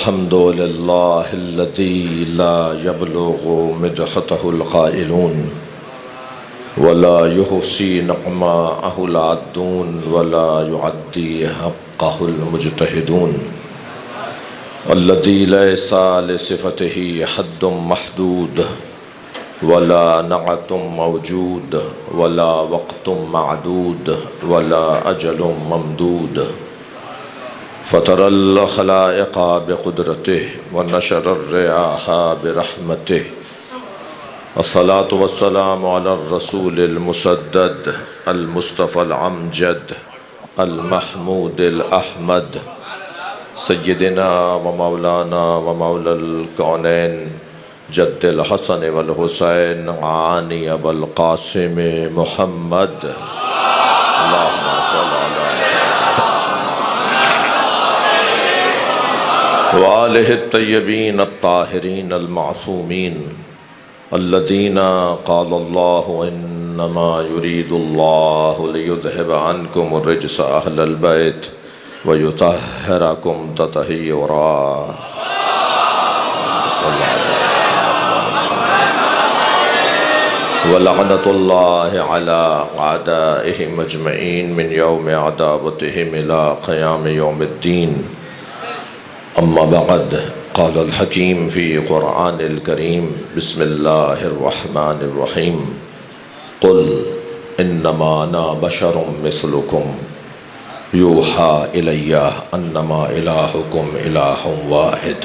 الحمد لله الذي لا يبلغ مدحته القائلون ولا يحصي نعماءه العادون ولا يعدي حقه المجتهدون الذي ليس لصفته حد محدود ولا نعت موجود ولا وقت معدود ولا أجل ممدود فطر الخلائق بقدرته ونشر الرياح برحمته الصلاة والسلام على الرسول المسدد المصطفى العمجد المحمود الأحمد سيدنا ومولانا ومولى الكونين جد الحسن والحسين عاني بالقاسم محمد اللهم صل على وآلہ الطیبین الطاہرین المعصومین الذین قال اللہ انما يريد اللہ لیذہب عنکم الرجس اہل البیت ویطہرکم تطہیرا ولعنۃ اللہ علی اعدائہم اجمعین من یوم عداوتہم الی قیام یوم الدین اما بعد قال الحکیم فی قرآن الکریم بسم اللہ الرحمن الرحیم قل انما انا بشر مثلکم یوحا الی انما الہکم الہ واحد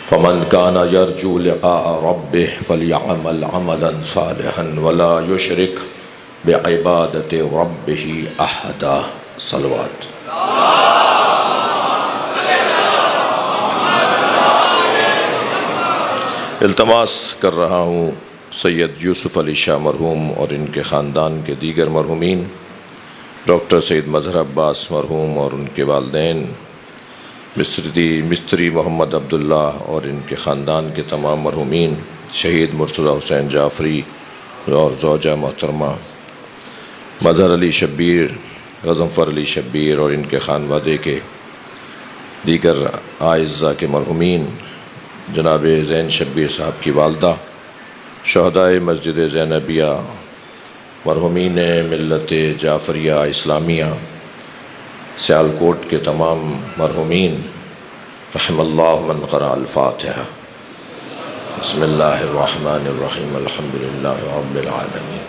فمن كان يرجو لقاء ربه فليعمل عملا صالحا ولا يشرك بعبادة ربه أحدا صلوات التماس کر رہا ہوں سید یوسف علی شاہ مرحوم اور ان کے خاندان کے دیگر مرحومین، ڈاکٹر سید مظہر عباس مرحوم اور ان کے والدین، مستری محمد عبداللہ اور ان کے خاندان کے تمام مرحومین، شہید مرتضی حسین جعفری اور زوجہ محترمہ مظہر علی شبیر، غضنفر علی شبیر اور ان کے خانوادے کے دیگر اعزاء کے مرحومین، جناب زین شبیر صاحب کی والدہ، شہدائے مسجد زینبیہ، مرحومین ملت جعفریہ اسلامیہ سیالکوٹ کے تمام مرحومین، رحم اللہ من قرأ الفاتحہ۔ بسم اللہ الرحمن الرحیم الحمدللہ رب العالمین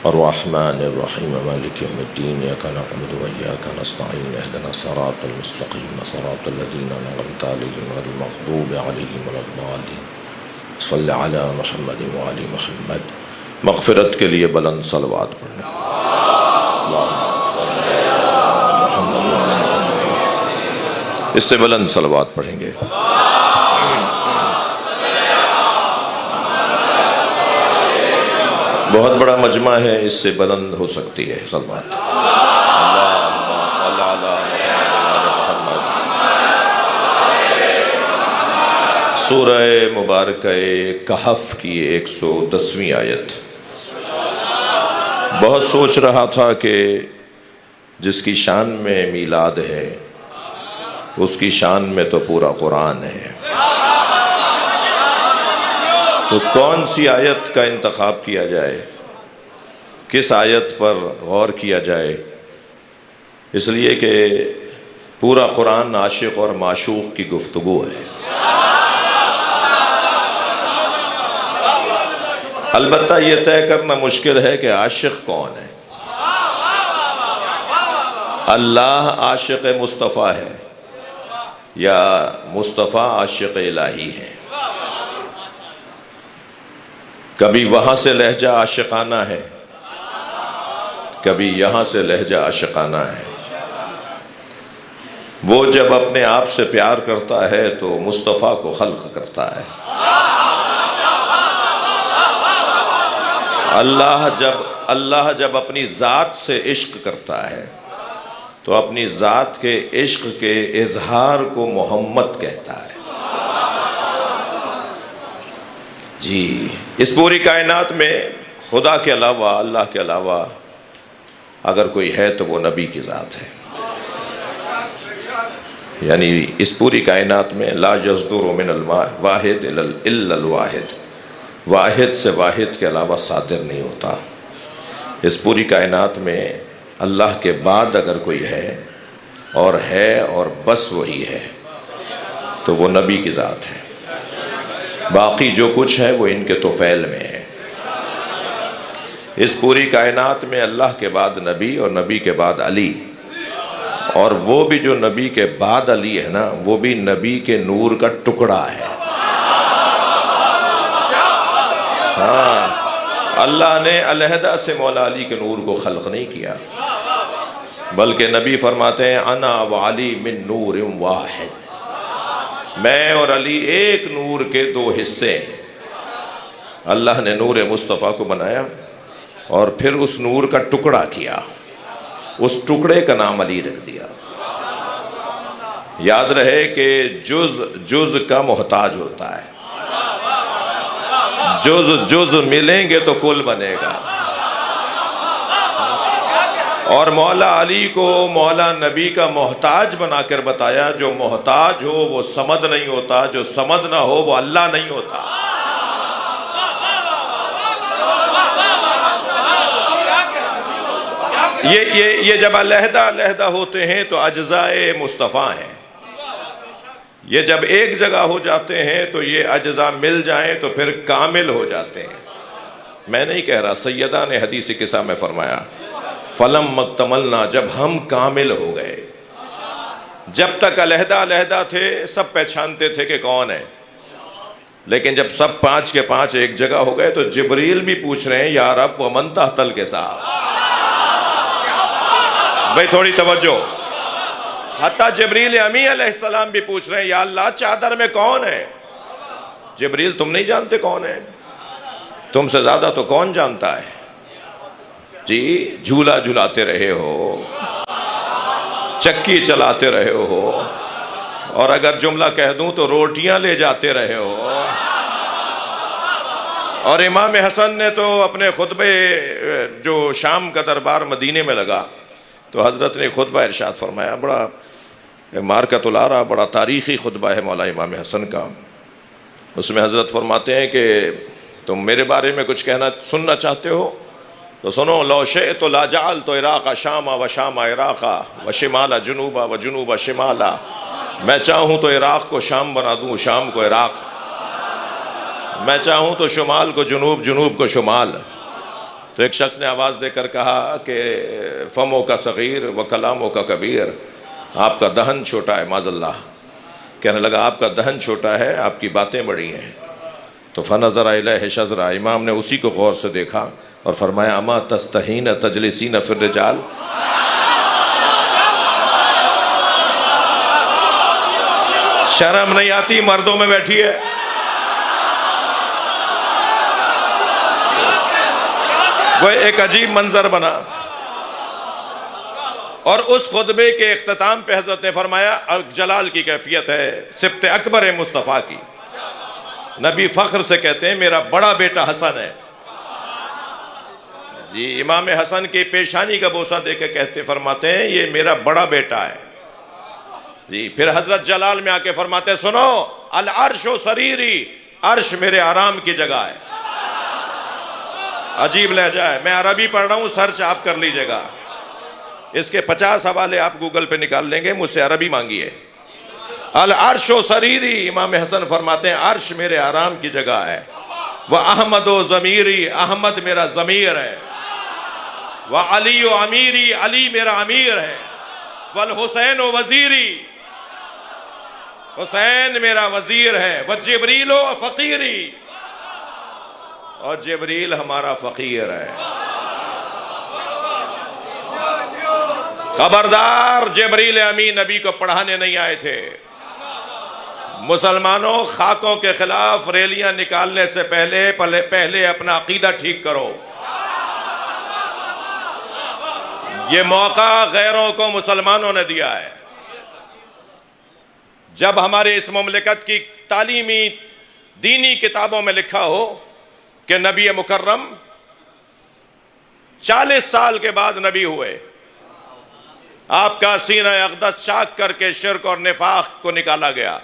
الرحمن الرحیم مالک یوم الدین ایاک نعبد و ایاک نستعین اہدنا الصراط المستقیم صراط الذین انعمت علیہم غیر المغضوب علیہم ولا الضالین صلی علی محمد و آل محمد۔ مغفرت کے لیے بلند صلوات پڑھیں۔ اس سے بلند صلوات پڑھیں گے۔ بہت بڑا مجمع ہے، اس سے بلند ہو سکتی ہے صلوات۔ سورہ مبارکہ کہف کی 110ویں آیت۔ بہت سوچ رہا تھا کہ جس کی شان میں میلاد ہے اس کی شان میں تو پورا قرآن ہے، تو کون سی آیت کا انتخاب کیا جائے، کس آیت پر غور کیا جائے؟ اس لیے کہ پورا قرآن عاشق اور معشوق کی گفتگو ہے۔ البتہ یہ طے کرنا مشکل ہے کہ عاشق کون ہے۔ اللہ عاشق مصطفیٰ ہے یا مصطفیٰ عاشق الہی ہے؟ کبھی وہاں سے لہجہ عاشقانہ ہے، کبھی یہاں سے لہجہ عاشقانہ ہے۔ وہ جب اپنے آپ سے پیار کرتا ہے تو مصطفیٰ کو خلق کرتا ہے۔ اللہ جب اپنی ذات سے عشق کرتا ہے تو اپنی ذات کے عشق کے اظہار کو محمد کہتا ہے۔ جی، اس پوری کائنات میں خدا کے علاوہ، اللہ کے علاوہ اگر کوئی ہے تو وہ نبی کی ذات ہے۔ یعنی اس پوری کائنات میں لا یصدر من الواحد الا الواحد، واحد سے واحد کے علاوہ صادر نہیں ہوتا۔ اس پوری کائنات میں اللہ کے بعد اگر کوئی ہے اور بس وہی ہے تو وہ نبی کی ذات ہے۔ باقی جو کچھ ہے وہ ان کے طفیل میں ہے۔ اس پوری کائنات میں اللہ کے بعد نبی اور نبی کے بعد علی، اور وہ بھی جو نبی کے بعد علی ہے نا، وہ بھی نبی کے نور کا ٹکڑا ہے۔ ہاں، اللہ نے علیحدہ سے مولا علی کے نور کو خلق نہیں کیا، بلکہ نبی فرماتے ہیں انا وعلی من نور واحد، میں اور علی ایک نور کے دو حصے ہیں۔ اللہ نے نور مصطفیٰ کو بنایا اور پھر اس نور کا ٹکڑا کیا، اس ٹکڑے کا نام علی رکھ دیا۔ یاد رہے کہ جز کا محتاج ہوتا ہے، جز ملیں گے تو کل بنے گا۔ اور مولا علی کو مولا نبی کا محتاج بنا کر بتایا، جو محتاج ہو وہ صمد نہیں ہوتا، جو صمد نہ ہو وہ اللہ نہیں ہوتا۔ یہ جب علیحدہ ہوتے ہیں تو اجزاء مصطفیٰ ہیں، یہ جب ایک جگہ ہو جاتے ہیں تو یہ اجزاء مل جائیں تو پھر کامل ہو جاتے ہیں۔ میں نہیں کہہ رہا، سیدہ نے حدیث قصہ میں فرمایا فَلَمَّا اكْتَمَلْنَا، جب ہم کامل ہو گئے۔ جب تک علیحدہ تھے سب پہچانتے تھے کہ کون ہے، لیکن جب سب پانچ کے پانچ ایک جگہ ہو گئے تو جبریل بھی پوچھ رہے ہیں یا رب ومن تحت الکساء۔ بھئی تھوڑی توجہ، حتیٰ جبریل امی علیہ السلام بھی پوچھ رہے ہیں یا اللہ چادر میں کون ہے؟ جبریل تم نہیں جانتے کون ہے؟ تم سے زیادہ تو کون جانتا ہے؟ جی جھولا جھلاتے رہے ہو، چکی چلاتے رہے ہو، اور اگر جملہ کہہ دوں تو روٹیاں لے جاتے رہے ہو۔ اور امام حسن نے تو اپنے خطبے، جو شام کا دربار مدینے میں لگا تو حضرت نے خطبہ ارشاد فرمایا، بڑا مارکۃ الارا، بڑا تاریخی خطبہ ہے مولا امام حسن کا۔ اس میں حضرت فرماتے ہیں کہ تم میرے بارے میں کچھ کہنا سننا چاہتے ہو تو سنو، لو شئت لا جعلت عراق شاما و شام عراقا و شمال جنوبا و جنوب شمالا، میں چاہوں تو عراق کو شام بنا دوں، شام کو عراق، میں چاہوں تو شمال کو جنوب، جنوب کو شمال۔ تو ایک شخص نے آواز دے کر کہا کہ فموں کا صغیر و کلاموں کا کبیر، آپ کا دہن چھوٹا ہے، معاذ اللہ۔ کہنے لگا آپ کا دہن چھوٹا ہے، آپ کی باتیں بڑی ہیں۔ تو فنظر الیہ شذرا، امام نے اسی کو غور سے دیکھا اور فرمایا اما تستحین تجلسین فی الرجال، شرم نہیں آتی مردوں میں بیٹھی ہے؟ وہ ایک عجیب منظر بنا، اور اس خطبے کے اختتام پہ حضرت نے فرمایا جلال کی کیفیت ہے سبط اکبر مصطفیٰ کی۔ نبی فخر سے کہتے ہیں میرا بڑا بیٹا حسن ہے۔ جی امام حسن کی پیشانی کا بوسہ دے کے کہتے فرماتے ہیں یہ میرا بڑا بیٹا ہے۔ جی پھر حضرت جلال میں آ کے فرماتے ہیں سنو، العرش و سریری، عرش میرے آرام کی جگہ ہے۔ عجیب لہجہ ہے، میں عربی پڑھ رہا ہوں، سرچ آپ کر لیجئے گا، اس کے 50 حوالے آپ گوگل پہ نکال لیں گے، مجھ سے عربی مانگیے۔ العرش و سریری، امام حسن فرماتے ہیں عرش میرے آرام کی جگہ ہے۔ وَأَحْمَدُ ضَمِيرِي، احمد میرا ضمیر ہے۔ وَعَلِيُّ امیری، علی میرا امیر ہے۔ وَالْحُسَيْنُ وَزِيرِي، حسین میرا وزیر ہے۔ وَجِبْرِيلُ فَقِيرِي، اور جبریل ہمارا فقیر ہے۔ خبردار، جبریل امین نبی کو پڑھانے نہیں آئے تھے۔ مسلمانوں، خاکوں کے خلاف ریلیاں نکالنے سے پہلے اپنا عقیدہ ٹھیک کرو۔ یہ موقع غیروں کو مسلمانوں نے دیا ہے۔ جب ہمارے اس مملکت کی تعلیمی دینی کتابوں میں لکھا ہو کہ نبی مکرم 40 سال کے بعد نبی ہوئے، آپ کا سینہ اقدس چاک کر کے شرک اور نفاق کو نکالا گیا،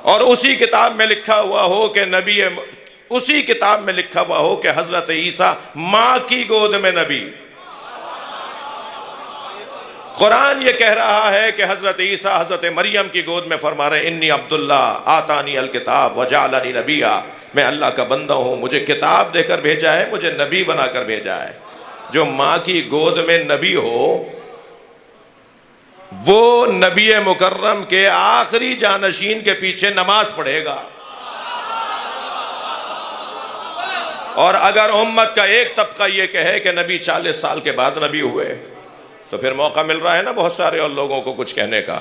اور اسی کتاب میں لکھا ہوا ہو کہ اسی کتاب میں لکھا ہوا ہو کہ حضرت عیسیٰ ماں کی گود میں نبی۔ قرآن یہ کہہ رہا ہے کہ حضرت عیسیٰ حضرت مریم کی گود میں فرما رہے ہیں انی عبداللہ آتانی الکتاب وجعلنی نبیا، میں اللہ کا بندہ ہوں، مجھے کتاب دے کر بھیجا ہے، مجھے نبی بنا کر بھیجا ہے۔ جو ماں کی گود میں نبی ہو وہ نبی مکرم کے آخری جانشین کے پیچھے نماز پڑھے گا، اور اگر امت کا ایک طبقہ یہ کہے کہ نبی 40 سال کے بعد نبی ہوئے تو پھر موقع مل رہا ہے نا بہت سارے اور لوگوں کو کچھ کہنے کا۔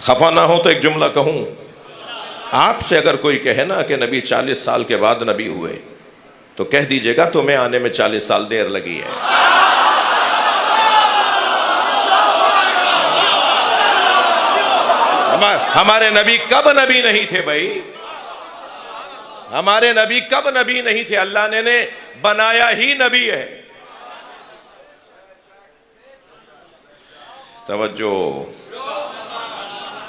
خفا نہ ہو تو ایک جملہ کہوں، آپ سے اگر کوئی کہے نا کہ نبی 40 سال کے بعد نبی ہوئے تو کہہ دیجئے گا تمہیں آنے میں 40 سال دیر لگی ہے۔ ہمارے نبی کب نبی نہیں تھے بھائی؟ ہمارے نبی کب نبی نہیں تھے؟ اللہ نے بنایا ہی نبی ہے۔ توجہ،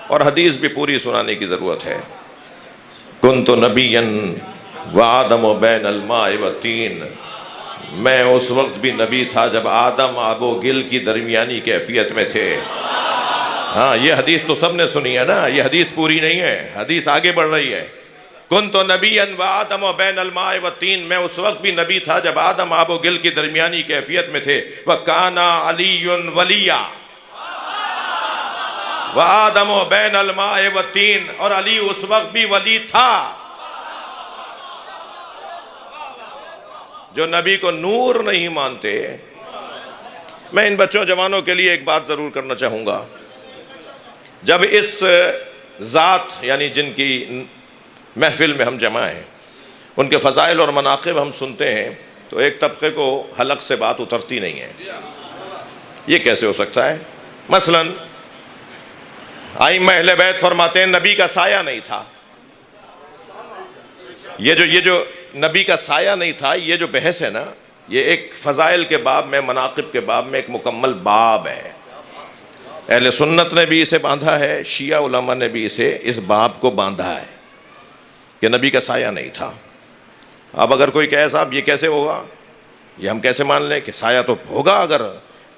اور حدیث بھی پوری سنانے کی ضرورت ہے۔ کنت نبیا وآدم بین الماء والطین، میں اس وقت بھی نبی تھا جب آدم آب و گل کی درمیانی کیفیت میں تھے۔ ہاں، یہ حدیث تو سب نے سنی ہے نا، یہ حدیث پوری نہیں ہے، حدیث آگے بڑھ رہی ہے۔ کنت نبیا وآدم بین الماء والطین، میں اس وقت بھی نبی تھا جب آدم آب و گل کی درمیانی کیفیت میں تھے۔ وکان علی ولیا وآدم بین الماء والطین، اور علی اس وقت بھی ولی تھا۔ جو نبی کو نور نہیں مانتے، میں ان بچوں جوانوں کے لیے ایک بات ضرور کرنا چاہوں گا۔ جب اس ذات یعنی جن کی محفل میں ہم جمع ہیں ان کے فضائل اور مناقب ہم سنتے ہیں تو ایک طبقے کو حلق سے بات اترتی نہیں ہے۔ یہ کیسے ہو سکتا ہے؟ مثلاً ائمہ اہل بیت فرماتے ہیں نبی کا سایہ نہیں تھا۔ یہ جو نبی کا سایہ نہیں تھا، یہ جو بحث ہے نا، یہ ایک فضائل کے باب میں، مناقب کے باب میں ایک مکمل باب ہے۔ اہل سنت نے بھی اسے باندھا ہے، شیعہ علماء نے بھی اس باب کو باندھا ہے کہ نبی کا سایہ نہیں تھا۔ اب اگر کوئی کہے صاحب یہ کیسے ہوگا، یہ ہم کیسے مان لیں کہ سایہ تو ہوگا، اگر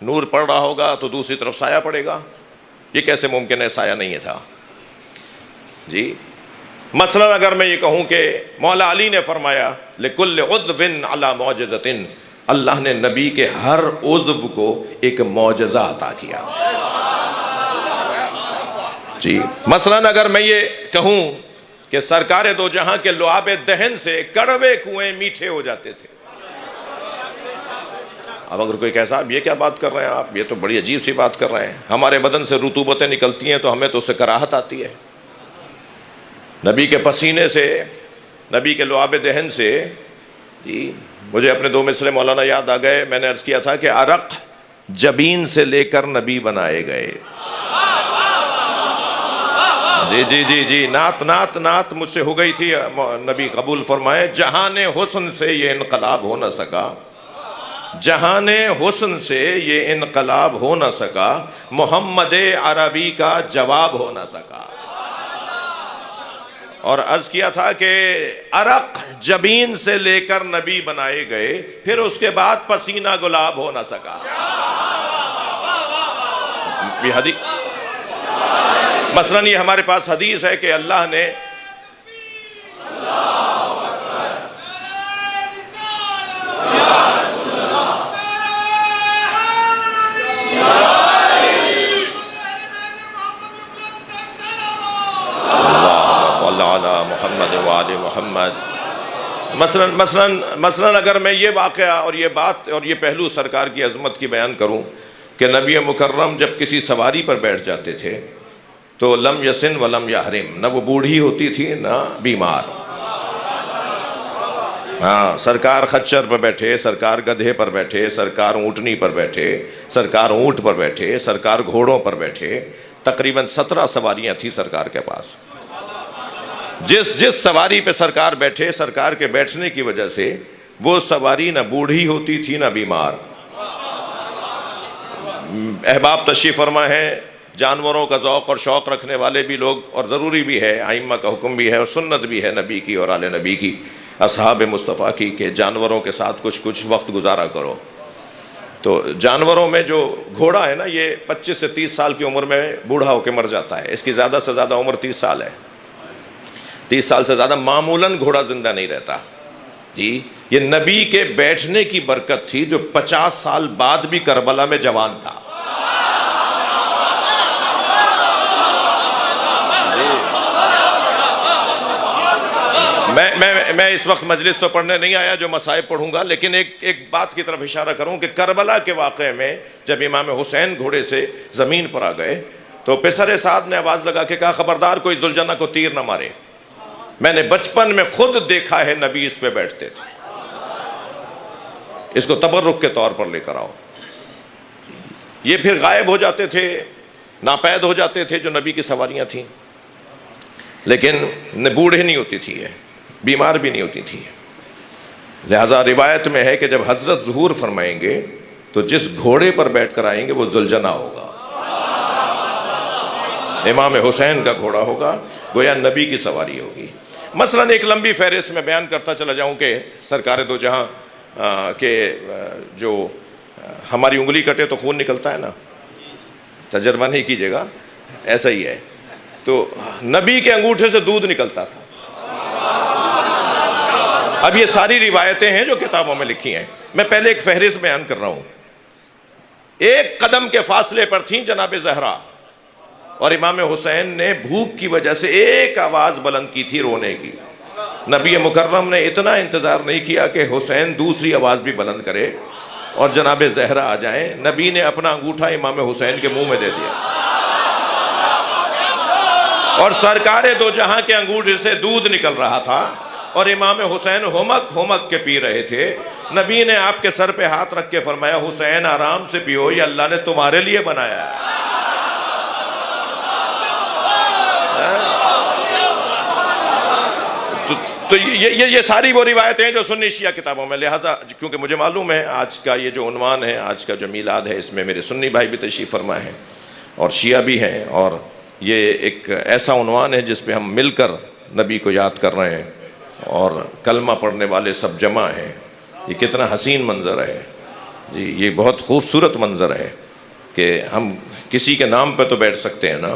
نور پڑ رہا ہوگا تو دوسری طرف سایہ پڑے گا، یہ کیسے ممکن ہے سایہ نہیں تھا؟ جی مثلا اگر میں یہ کہوں کہ مولا علی نے فرمایا لِكُلِّ عُضْوٍ عَلَى مُعْجِزَةٍ، اللہ نے نبی کے ہر عضو کو ایک معجزہ عطا کیا۔ جی مثلا اگر میں یہ کہوں کہ سرکار دو جہاں کے لعاب دہن سے کڑوے کنویں میٹھے ہو جاتے تھے، اب اگر کوئی کہے صاحب یہ کیا بات کر رہے ہیں آپ، یہ تو بڑی عجیب سی بات کر رہے ہیں، ہمارے بدن سے رطوبتیں نکلتی ہیں تو ہمیں تو اس سے کراہت آتی ہے۔ نبی کے پسینے سے، نبی کے لعاب دہن سے، جی مجھے اپنے دو مصرے مولانا یاد آ گئے، میں نے عرض کیا تھا کہ عرق جبین سے لے کر نبی بنائے گئے۔ جی جی جی جی نعت مجھ سے ہو گئی تھی، نبی قبول فرمائے۔ جہان حسن سے یہ انقلاب ہو نہ سکا، جہان حسن سے یہ انقلاب ہو نہ سکا، محمد عربی کا جواب ہو نہ سکا۔ اور عرض کیا تھا کہ عرق جبین سے لے کر نبی بنائے گئے، پھر اس کے بعد پسینہ گلاب ہو نہ سکا۔ یہ حدیث مثلاً یہ ہمارے پاس حدیث ہے کہ اللہ نے محمد وآل محمد۔ مثلاً اگر میں یہ واقعہ اور یہ بات اور یہ پہلو سرکار کی عظمت کی بیان کروں کہ نبی مکرم جب کسی سواری پر بیٹھ جاتے تھے تو لم یسن ولم یحرم، نہ وہ بوڑھی ہوتی تھی نہ بیمار۔ ہاں، سرکار خچر پر بیٹھے، سرکار گدھے پر بیٹھے، سرکار اونٹنی پر بیٹھے، سرکار اونٹ پر بیٹھے، سرکار گھوڑوں پر بیٹھے، تقریباً 17 سواریاں تھیں سرکار کے پاس۔ جس سواری پہ سرکار بیٹھے، سرکار کے بیٹھنے کی وجہ سے وہ سواری نہ بوڑھی ہوتی تھی نہ بیمار۔ احباب تشریف فرما ہے، جانوروں کا ذوق اور شوق رکھنے والے بھی لوگ، اور ضروری بھی ہے، ائمہ کا حکم بھی ہے اور سنت بھی ہے نبی کی اور آل نبی کی، اصحاب مصطفیٰ کی، کہ جانوروں کے ساتھ کچھ وقت گزارا کرو۔ تو جانوروں میں جو گھوڑا ہے نا، یہ 25 سے 30 سال کی عمر میں بوڑھا ہو کے مر جاتا ہے، اس کی زیادہ سے زیادہ عمر 30 سال ہے، 30 سال سے زیادہ معمولاً گھوڑا زندہ نہیں رہتا جی۔ یہ نبی کے بیٹھنے کی برکت تھی، جو 50 سال بعد بھی کربلا میں جوان تھا۔ میں اس وقت مجلس تو پڑھنے نہیں آیا، جو مصائب پڑھوں گا، لیکن ایک بات کی طرف اشارہ کروں کہ کربلا کے واقعے میں جب امام حسین گھوڑے سے زمین پر آ گئے تو پسر سعد نے آواز لگا کے کہا خبردار کوئی ذوالجنہ کو تیر نہ مارے، میں نے بچپن میں خود دیکھا ہے نبی اس پہ بیٹھتے تھے، اس کو تبرک کے طور پر لے کر آؤ۔ یہ پھر غائب ہو جاتے تھے، ناپید ہو جاتے تھے جو نبی کی سواریاں تھیں، لیکن بوڑھے نہیں ہوتی تھی، یہ بیمار بھی نہیں ہوتی تھی۔ لہذا روایت میں ہے کہ جب حضرت ظہور فرمائیں گے تو جس گھوڑے پر بیٹھ کر آئیں گے وہ ذوالجنہ ہوگا، امام حسین کا گھوڑا ہوگا، گویا نبی کی سواری ہوگی۔ مثلاً ایک لمبی فہرست میں بیان کرتا چلا جاؤں کہ سرکار دو جہاں کہ جو ہماری انگلی کٹے تو خون نکلتا ہے نا، تجربہ نہیں کیجیے گا، ایسا ہی ہے، تو نبی کے انگوٹھے سے دودھ نکلتا تھا۔ اب یہ ساری روایتیں ہیں جو کتابوں میں لکھی ہیں، میں پہلے ایک فہرست بیان کر رہا ہوں۔ ایک قدم کے فاصلے پر تھیں جناب زہرا، اور امام حسین نے بھوک کی وجہ سے ایک آواز بلند کی تھی رونے کی۔ نبی مکرم نے اتنا انتظار نہیں کیا کہ حسین دوسری آواز بھی بلند کرے اور جناب زہرا آ جائیں، نبی نے اپنا انگوٹھا امام حسین کے منہ میں دے دیا، اور سرکار دو جہاں کے انگوٹھے سے دودھ نکل رہا تھا اور امام حسین ہمک کے پی رہے تھے۔ نبی نے آپ کے سر پہ ہاتھ رکھ کے فرمایا حسین آرام سے پیو، یہ اللہ نے تمہارے لیے بنایا ہے۔ تو یہ ساری وہ روایتیں ہیں جو سنی شیعہ کتابوں میں، لہٰذا کیونکہ مجھے معلوم ہے آج کا یہ جو عنوان ہے، آج کا جو میلاد ہے، اس میں میرے سنی بھائی بھی تشریف فرما ہیں اور شیعہ بھی ہیں، اور یہ ایک ایسا عنوان ہے جس پہ ہم مل کر نبی کو یاد کر رہے ہیں اور کلمہ پڑھنے والے سب جمع ہیں۔ یہ کتنا حسین منظر ہے جی، یہ بہت خوبصورت منظر ہے کہ ہم کسی کے نام پہ تو بیٹھ سکتے ہیں نا،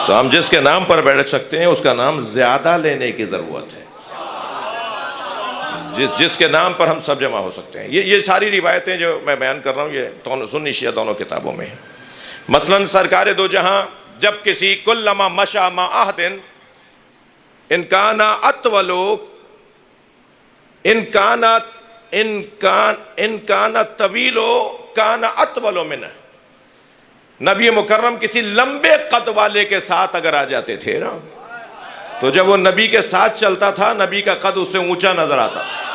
تو ہم جس کے نام پر بیٹھ سکتے ہیں اس کا نام زیادہ لینے کی ضرورت ہے، جس کے نام پر ہم سب جمع ہو سکتے ہیں۔ یہ ساری روایتیں جو میں بیان کر رہا ہوں یہ سنی شیعہ دونوں کتابوں میں ہیں۔ مثلاً سرکار دو جہاں جب کسی کلما مشا ما عہد ان کانا طویلو کانا اطولو منہ، نبی مکرم کسی لمبے قد والے کے ساتھ اگر آ جاتے تھے نا، تو جب وہ نبی کے ساتھ چلتا تھا نبی کا قد اس سے اونچا نظر آتا تھا۔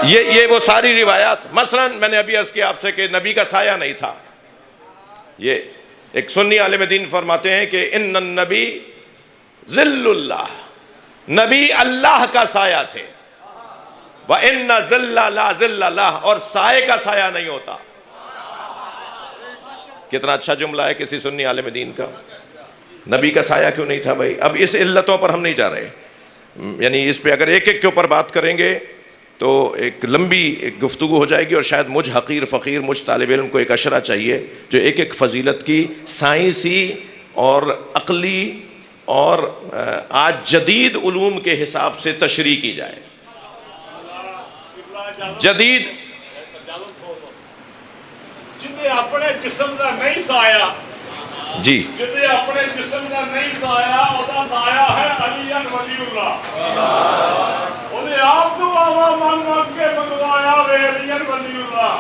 یہ وہ ساری روایات، مثلا میں نے ابھی عرض کیا آپ سے کہ نبی کا سایہ نہیں تھا۔ یہ ایک سنی عالم دین فرماتے ہیں کہ ان النبی ظل اللہ، نبی اللہ کا سایہ تھے، وَإِنَّ ظِلَّ لَا ظِلَّ لَهُ، اور سائے کا سایہ نہیں ہوتا۔ کتنا اچھا جملہ ہے کسی سنی عالم دین کا، نبی کا سایہ کیوں نہیں تھا بھائی؟ اب اس علتوں پر ہم نہیں جا رہے، یعنی اس پہ اگر ایک ایک کے اوپر بات کریں گے تو ایک لمبی ایک گفتگو ہو جائے گی، اور شاید مجھ حقیر فقیر مجھ طالب علم کو ایک اشرہ چاہیے جو ایک ایک فضیلت کی سائنسی اور عقلی اور آج جدید علوم کے حساب سے تشریح کی جائے۔ جدید جنہیں اپنے جسم کا نہیں سایہ، جی جنہیں اپنے جسم کا نہیں سایہ، وہ سایہ ہے علی ولی اللہ۔ انہیں آپ دعا مانگ کے منگوایا وے علی ولی اللہ۔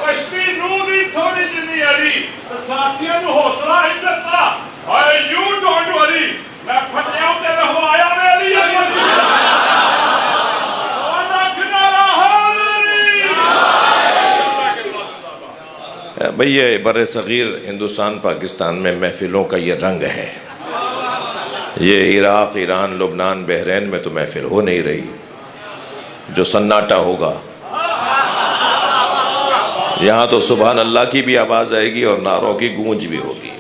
کشتی نو دی تھوڑی جنی علی ساتھیاں نو حوصلہ عزت دا، اے یو ڈونٹ وری، میں پھٹیاں تے رہوایا وے علی ولی اللہ۔ بھئی یہ بر صغیر ہندوستان پاکستان میں محفلوں کا یہ رنگ ہے، یہ عراق، ایران، لبنان، بحرین میں تو محفل ہو نہیں رہی، جو سناٹا ہوگا یہاں تو سبحان اللہ کی بھی آواز آئے گی اور نعروں کی گونج بھی ہوگی۔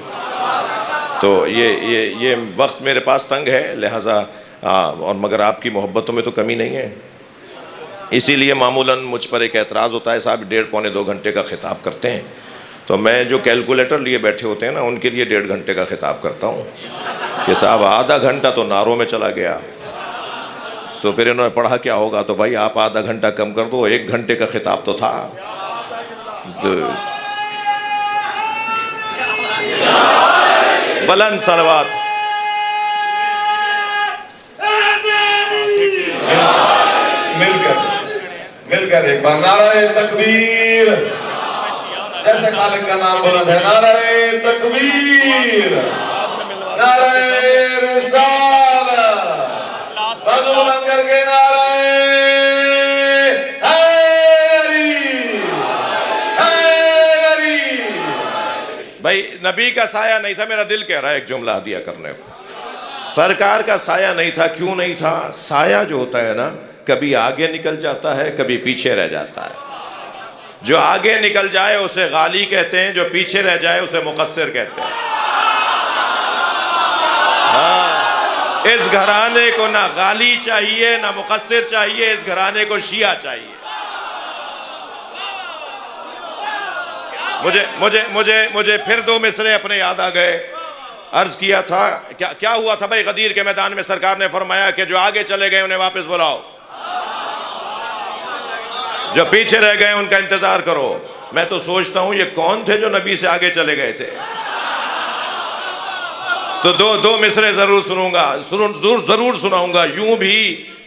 تو یہ وقت میرے پاس تنگ ہے، لہٰذا اور مگر آپ کی محبتوں میں تو کمی نہیں ہے، اسی لیے معمولاً مجھ پر ایک اعتراض ہوتا ہے، صاحب 1.5 پونے 2 گھنٹے کا خطاب کرتے ہیں، تو میں جو کیلکولیٹر لیے بیٹھے ہوتے ہیں نا ان کے لیے 1.5 گھنٹے کا خطاب کرتا ہوں کہ صاحب آدھا گھنٹہ تو نعروں میں چلا گیا، تو پھر انہوں نے پڑھا کیا ہوگا، تو بھائی آپ آدھا گھنٹہ کم کر دو، 1 گھنٹے کا خطاب تو تھا۔ بلند صلوات۔ مل کر ایک بار نعرہ تکبیر، جیسے خالق کا نام بلند ہے، نعرہ تکبیر، نعرہ رسالت، بازو بلند کر کے نعرہ حیدری، حیدری۔ بھائی نبی کا سایہ نہیں تھا، میرا دل کہہ رہا ہے ایک جملہ ہدیہ کرنے کو، سرکار کا سایہ نہیں تھا، کیوں نہیں تھا؟ سایہ جو ہوتا ہے نا کبھی آگے نکل جاتا ہے، کبھی پیچھے رہ جاتا ہے، جو آگے نکل جائے اسے غالی کہتے ہیں، جو پیچھے رہ جائے اسے مقصر کہتے ہیں۔ اس گھرانے کو نہ غالی چاہیے نہ مقصر چاہیے، اس گھرانے کو شیعہ چاہیے۔ مجھے پھر 2 مصرے اپنے یاد آ گئے، عرض کیا تھا کیا ہوا تھا بھائی، غدیر کے میدان میں سرکار نے فرمایا کہ جو آگے چلے گئے انہیں واپس بلاؤ، جو پیچھے رہ گئے ان کا انتظار کرو۔ میں تو سوچتا ہوں یہ کون تھے جو نبی سے آگے چلے گئے تھے؟ تو دو مصرے ضرور سنوں گا، ضرور سناؤں گا۔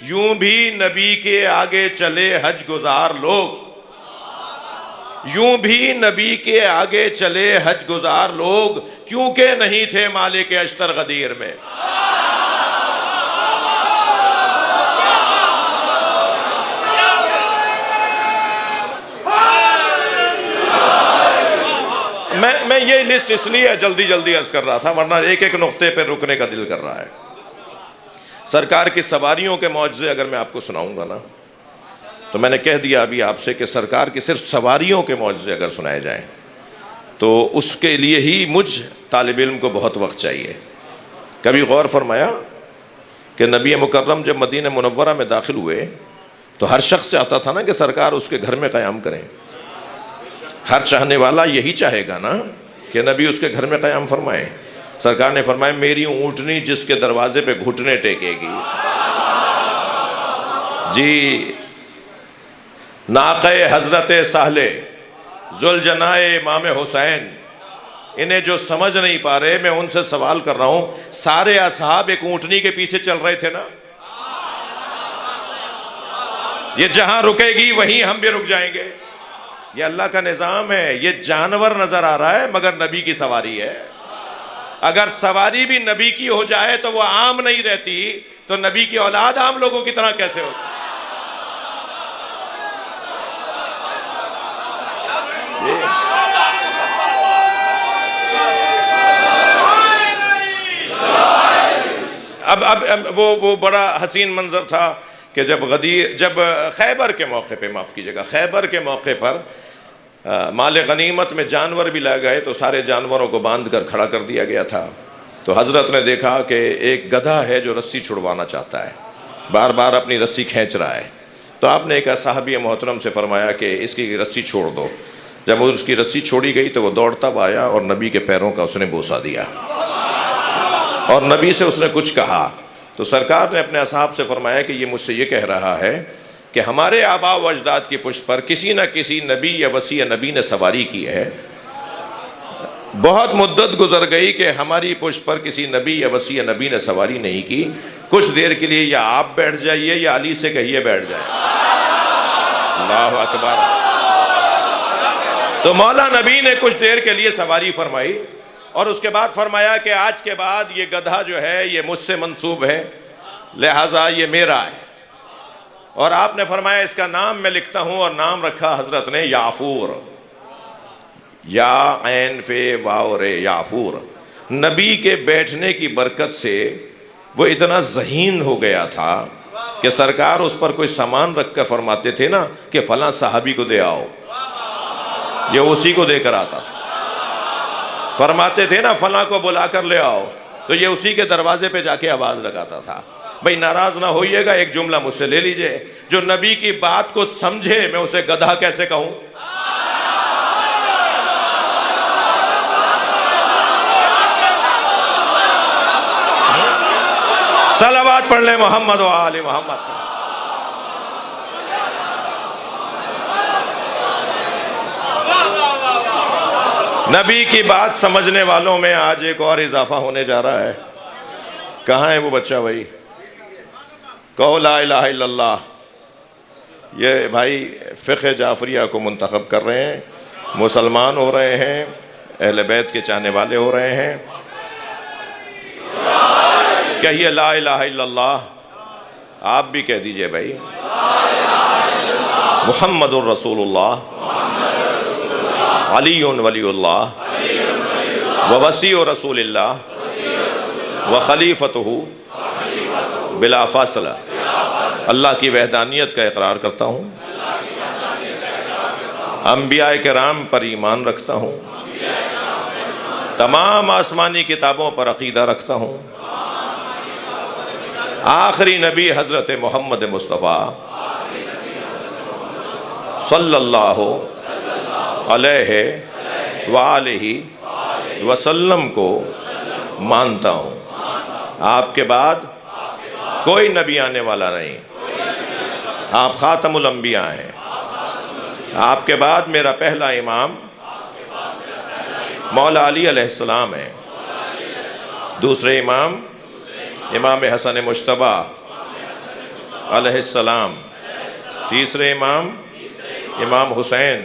یوں بھی نبی کے آگے چلے حج گزار لوگ، یوں بھی نبی کے آگے چلے حج گزار لوگ، کیونکہ نہیں تھے مالک اشتر غدیر میں۔ میں یہ لسٹ اس لیے جلدی عرض کر رہا تھا، ورنہ ایک نقطے پہ رکنے کا دل کر رہا ہے۔ سرکار کی سواریوں کے معجزے اگر میں آپ کو سناؤں گا نا، تو میں نے کہہ دیا ابھی آپ سے کہ سرکار کی صرف سواریوں کے معجزے اگر سنائے جائیں تو اس کے لیے ہی مجھ طالب علم کو بہت وقت چاہیے۔ کبھی غور فرمایا کہ نبی مکرم جب مدینہ منورہ میں داخل ہوئے تو ہر شخص چاہتا تھا نا کہ سرکار اس کے گھر میں قیام کریں، ہر چاہنے والا یہی چاہے گا نا کہ نبی اس کے گھر میں قیام فرمائے۔ سرکار نے فرمایا میری اونٹنی جس کے دروازے پہ گھٹنے ٹیکے گی، جی ناقہ حضرت سہل ذوالجناح امام حسین، انہیں جو سمجھ نہیں پا رہے میں ان سے سوال کر رہا ہوں، سارے اصحاب ایک اونٹنی کے پیچھے چل رہے تھے نا، یہ جہاں رکے گی وہیں ہم بھی رک جائیں گے، یہ اللہ کا نظام ہے۔ یہ جانور نظر آ رہا ہے مگر نبی کی سواری ہے۔ اگر سواری بھی نبی کی ہو جائے تو وہ عام نہیں رہتی، تو نبی کی اولاد عام لوگوں کی طرح کیسے ہوتی؟ اب وہ بڑا حسین منظر تھا کہ جب خیبر کے موقع پہ، معاف کیجئے گا، خیبر کے موقع پر مال غنیمت میں جانور بھی لائے گئے تو سارے جانوروں کو باندھ کر کھڑا کر دیا گیا تھا، تو حضرت نے دیکھا کہ ایک گدھا ہے جو رسی چھڑوانا چاہتا ہے، بار بار اپنی رسی کھینچ رہا ہے، تو آپ نے ایک صحابی محترم سے فرمایا کہ اس کی رسی چھوڑ دو۔ جب اس کی رسی چھوڑی گئی تو وہ دوڑتا ہوا آیا اور نبی کے پیروں کا اس نے بوسہ دیا اور نبی سے اس نے کچھ کہا، تو سرکار نے اپنے اصحاب سے فرمایا کہ یہ مجھ سے یہ کہہ رہا ہے کہ ہمارے آباء و اجداد کی پشت پر کسی نہ کسی نبی یا وصی نبی نے سواری کی ہے، بہت مدت گزر گئی کہ ہماری پشت پر کسی نبی یا وصی نبی نے سواری نہیں کی، کچھ دیر کے لیے یا آپ بیٹھ جائیے یا علی سے کہیے بیٹھ جائے۔ اللہ اکبر۔ تو مولا نبی نے کچھ دیر کے لیے سواری فرمائی اور اس کے بعد فرمایا کہ آج کے بعد یہ گدھا جو ہے یہ مجھ سے منسوب ہے، لہٰذا یہ میرا ہے، اور آپ نے فرمایا اس کا نام میں لکھتا ہوں، اور نام رکھا حضرت نے یافور، یا عین فے واو رے، یافور۔ نبی کے بیٹھنے کی برکت سے وہ اتنا ذہین ہو گیا تھا کہ سرکار اس پر کوئی سامان رکھ کر فرماتے تھے نا کہ فلاں صحابی کو دے آؤ، یہ اسی کو دے کر آتا تھا۔ فرماتے تھے نا فلاں کو بلا کر لے آؤ، تو یہ اسی کے دروازے پہ جا کے آواز لگاتا تھا۔ بھئی ناراض نہ ہوئیے گا، ایک جملہ مجھ سے لے لیجئے، جو نبی کی بات کو سمجھے میں اسے گدھا کیسے کہوں؟ صلوات پڑھ لیں محمد و آل محمد۔ نبی کی بات سمجھنے والوں میں آج ایک اور اضافہ ہونے جا رہا ہے۔ کہاں ہے وہ بچہ بھائی؟ کہو لا الہ الا اللہ۔ یہ بھائی فقہ جعفریہ کو منتخب کر رہے ہیں، مسلمان ہو رہے ہیں، اہل بیت کے چاہنے والے ہو رہے ہیں۔ کہیے لا الہ الا اللہ۔ آپ بھی کہہ دیجئے بھائی محمد الرسول اللہ علی ولی اللہ ووصی رسول اللہ وخلیفتہ بلا فاصلہ۔ اللہ کی وحدانیت کا اقرار کرتا ہوں، انبیاء کرام پر ایمان رکھتا ہوں، تمام آسمانی کتابوں پر عقیدہ رکھتا ہوں، آخری نبی حضرت محمد مصطفیٰ صلی اللہ علیہ وآلہ وسلم کو مانتا ہوں۔ آپ کے بعد کوئی نبی آنے والا نہیں، آپ خاتم الانبیاء ہیں۔ آپ کے بعد میرا پہلا امام مولا علی علیہ السلام ہے، دوسرے امام امام حسن مجتبی علیہ السلام، تیسرے امام امام حسین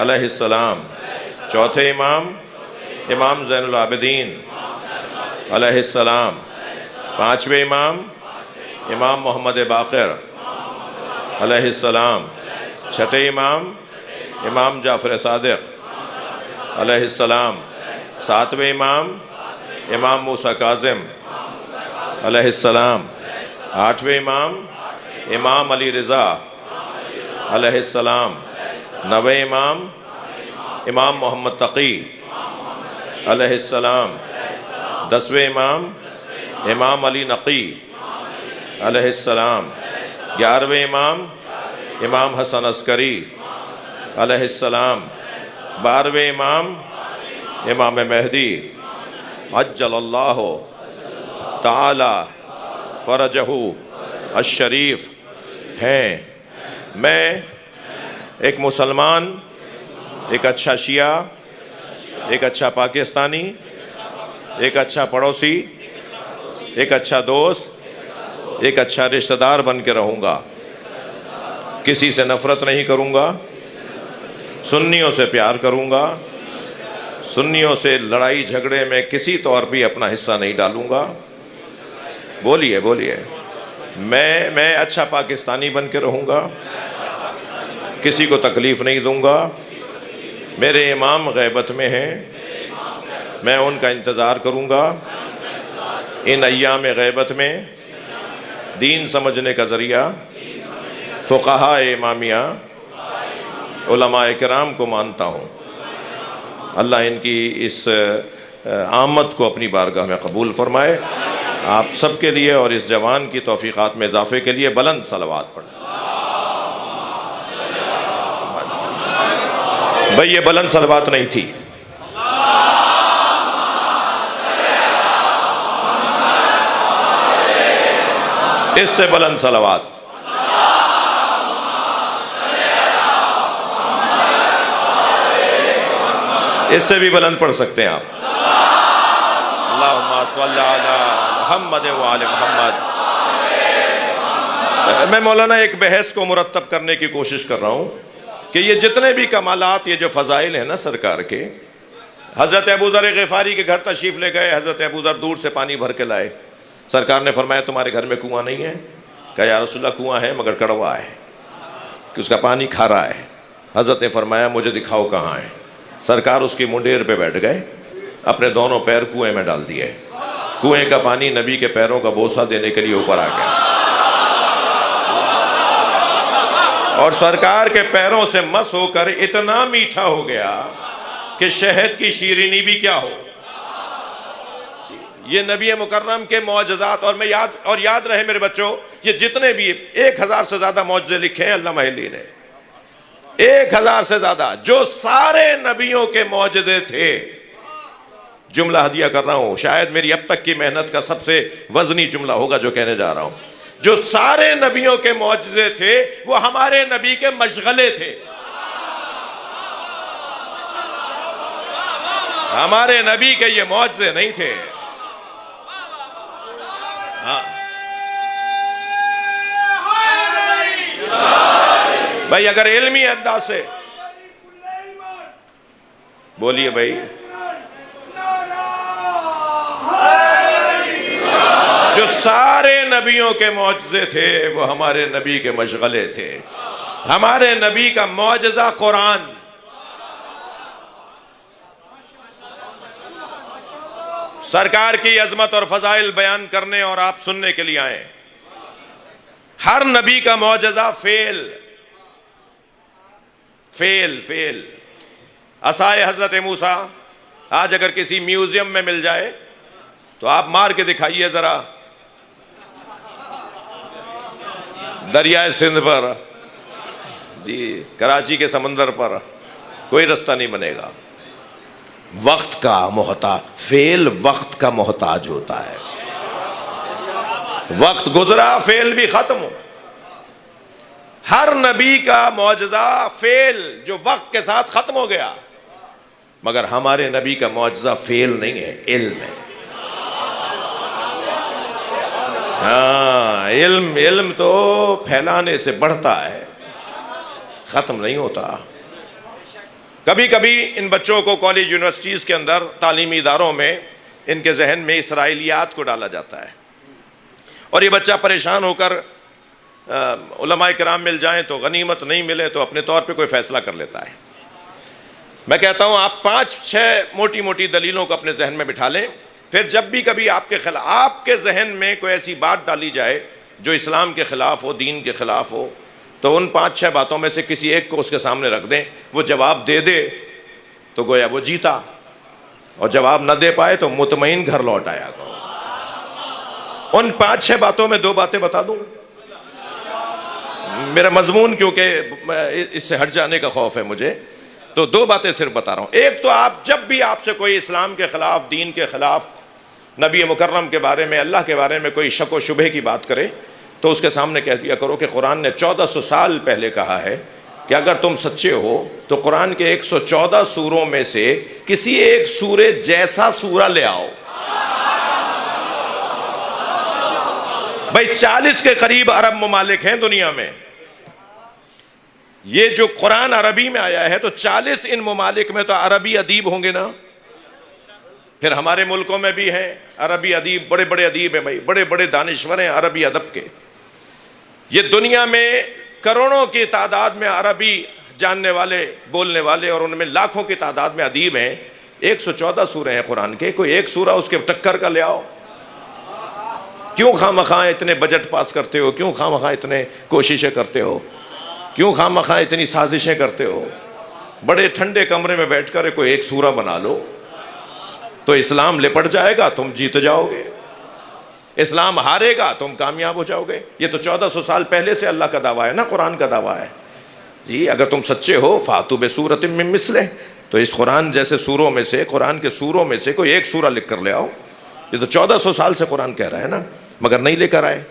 علیہ السلام، چوتھے امام امام زین العابدین علیہ السلام، پانچویں امام امام محمد باقر علیہ السلام، چھٹے امام امام جعفر صادق علیہ السلام، ساتویں امام امام موسیٰ کاظم علیہ السلام، آٹھویں امام امام علی رضا علیہ السلام، نویں امام امام محمد تقی علیہ السلام، دسویں امام امام علی نقی علیہ السلام، گیارہویں امام امام حسن عسکری علیہ السلام، بارہویں امام امام مہدی عجل اللہ تعالی فرجہ الشریف ہیں۔ میں ایک مسلمان، ایک اچھا شیعہ، ایک اچھا پاکستانی، ایک اچھا پڑوسی، ایک اچھا دوست، ایک اچھا رشتہ دار بن کے رہوں گا۔ کسی سے نفرت نہیں کروں گا، سنیوں سے پیار کروں گا، سنیوں سے لڑائی جھگڑے میں کسی طور بھی اپنا حصہ نہیں ڈالوں گا۔ بولیے بولیے، میں اچھا پاکستانی بن کے رہوں گا، کسی کو تکلیف نہیں دوں گا۔ میرے امام غیبت میں ہیں، میں ان کا انتظار کروں گا۔ ان ایام غیبت میں دین سمجھنے کا ذریعہ فقہاء امامیہ علماء کرام کو مانتا ہوں۔ اللہ ان کی اس آمد کو اپنی بارگاہ میں قبول فرمائے۔ آپ سب کے لیے اور اس جوان کی توفیقات میں اضافے کے لیے بلند صلوات پڑھیں۔ بھئی یہ بلند صلوات نہیں تھی، اس سے بلند صلوات۔ اس سے بھی بلند پڑھ سکتے ہیں آپ۔ اللہم صلی علی محمد و آل محمد۔ میں مولانا ایک بحث کو مرتب کرنے کی کوشش کر رہا ہوں کہ یہ جتنے بھی کمالات، یہ جو فضائل ہیں نا سرکار کے، حضرت ابو ذر غفاری کے گھر تشریف لے گئے، حضرت ابو ذر دور سے پانی بھر کے لائے، سرکار نے فرمایا تمہارے گھر میں کنواں نہیں ہے؟ کہا یا رسول اللہ کنواں ہے مگر کڑوا ہے، کہ اس کا پانی کھارا ہے۔ حضرت نے فرمایا مجھے دکھاؤ کہاں ہے۔ سرکار اس کی منڈیر پہ بیٹھ گئے، اپنے دونوں پیر کنویں میں ڈال دیے، کنویں کا پانی نبی کے پیروں کا بوسہ دینے کے لیے اوپر آ گیا، اور سرکار کے پیروں سے مس ہو کر اتنا میٹھا ہو گیا کہ شہد کی شیرینی بھی کیا ہو۔ یہ نبی مکرم کے معجزات، اور یاد رہے میرے بچوں، یہ جتنے بھی 1000 سے زیادہ معجزے لکھے ہیں علامہ حلی نے، 1000 سے زیادہ، جو سارے نبیوں کے معجزے تھے۔ جملہ ہدیہ کر رہا ہوں، شاید میری اب تک کی محنت کا سب سے وزنی جملہ ہوگا جو کہنے جا رہا ہوں۔ جو سارے نبیوں کے معجزے تھے وہ ہمارے نبی کے مشغلے تھے، ہمارے نبی کے یہ معجزے نہیں تھے۔ ہاں بھائی، اگر علمی انداز سے بولیے بھائی، جو سارے نبیوں کے معجزے تھے وہ ہمارے نبی کے مشغلے تھے۔ ہمارے نبی کا معجزہ قرآن، سرکار کی عظمت اور فضائل بیان کرنے اور آپ سننے کے لیے آئے۔ ہر نبی کا معجزہ فیل عصائے حضرت موسیٰ آج اگر کسی میوزیم میں مل جائے تو آپ مار کے دکھائیے ذرا، دریائے سندھ پر، جی کراچی کے سمندر پر کوئی رستہ نہیں بنے گا۔ وقت کا محتاج، فعل وقت کا محتاج ہوتا ہے، وقت گزرا فعل بھی ختم ہو۔ ہر نبی کا معجزہ فعل جو وقت کے ساتھ ختم ہو گیا، مگر ہمارے نبی کا معجزہ فعل نہیں ہے، علم ہے۔ ہاں، علم تو پھیلانے سے بڑھتا ہے، ختم نہیں ہوتا۔ کبھی کبھی ان بچوں کو کالج یونیورسٹیز کے اندر تعلیمی اداروں میں ان کے ذہن میں اسرائیلیات کو ڈالا جاتا ہے، اور یہ بچہ پریشان ہو کر علماء کرام مل جائیں تو غنیمت، نہیں ملے تو اپنے طور پہ کوئی فیصلہ کر لیتا ہے۔ میں کہتا ہوں آپ 5-6 موٹی موٹی دلیلوں کو اپنے ذہن میں بٹھا لیں، پھر جب بھی کبھی آپ کے ذہن میں کوئی ایسی بات ڈالی جائے جو اسلام کے خلاف ہو، دین کے خلاف ہو، تو ان 5-6 باتوں میں سے کسی ایک کو اس کے سامنے رکھ دیں۔ وہ جواب دے دے تو گویا وہ جیتا، اور جواب نہ دے پائے تو مطمئن گھر لوٹ آیا کرو۔ ان 5-6 باتوں میں 2 باتیں بتا دوں، میرا مضمون کیونکہ اس سے ہٹ جانے کا خوف ہے مجھے، تو 2 باتیں صرف بتا رہا ہوں۔ ایک تو آپ جب بھی آپ سے کوئی اسلام کے خلاف، دین کے خلاف، نبی مکرم کے بارے میں، اللہ کے بارے میں کوئی شک و شبہ کی بات کرے تو اس کے سامنے کہہ دیا کرو کہ قرآن نے 1400 سال پہلے کہا ہے کہ اگر تم سچے ہو تو قرآن کے 114 سوروں میں سے کسی ایک سورے جیسا سورہ لے آؤ۔ بھائی 40 کے قریب عرب ممالک ہیں دنیا میں، یہ جو قرآن عربی میں آیا ہے تو 40 ان ممالک میں تو عربی ادیب ہوں گے نا، پھر ہمارے ملکوں میں بھی ہیں عربی ادیب، بڑے بڑے ادیب ہیں بھائی، بڑے بڑے دانشور ہیں عربی ادب کے۔ یہ دنیا میں کروڑوں کی تعداد میں عربی جاننے والے، بولنے والے، اور ان میں لاکھوں کی تعداد میں ادیب ہیں۔ 114 سورے ہیں قرآن کے، کوئی ایک سورہ اس کے ٹکر کا لے آؤ۔ کیوں خواہ اتنے بجٹ پاس کرتے ہو؟ کیوں خواہ اتنے کوششیں کرتے ہو؟ کیوں خواہ اتنی سازشیں کرتے ہو؟ بڑے ٹھنڈے کمرے میں بیٹھ کر کوئی ایک سورہ بنا لو تو اسلام لپٹ جائے گا، تم جیت جاؤ گے۔ اسلام ہارے گا، تم کامیاب ہو جاؤ گے۔ یہ تو 1400 سال پہلے سے اللہ کا دعویٰ ہے نا، قرآن کا دعویٰ ہے جی۔ اگر تم سچے ہو فاتوا بسورۃ من مثلہ، تو اس قرآن جیسے سوروں میں سے، قرآن کے سوروں میں سے کوئی ایک سورہ لکھ کر لے آؤ۔ یہ تو 1400 سال سے قرآن کہہ رہا ہے نا، مگر نہیں لے کر آئے۔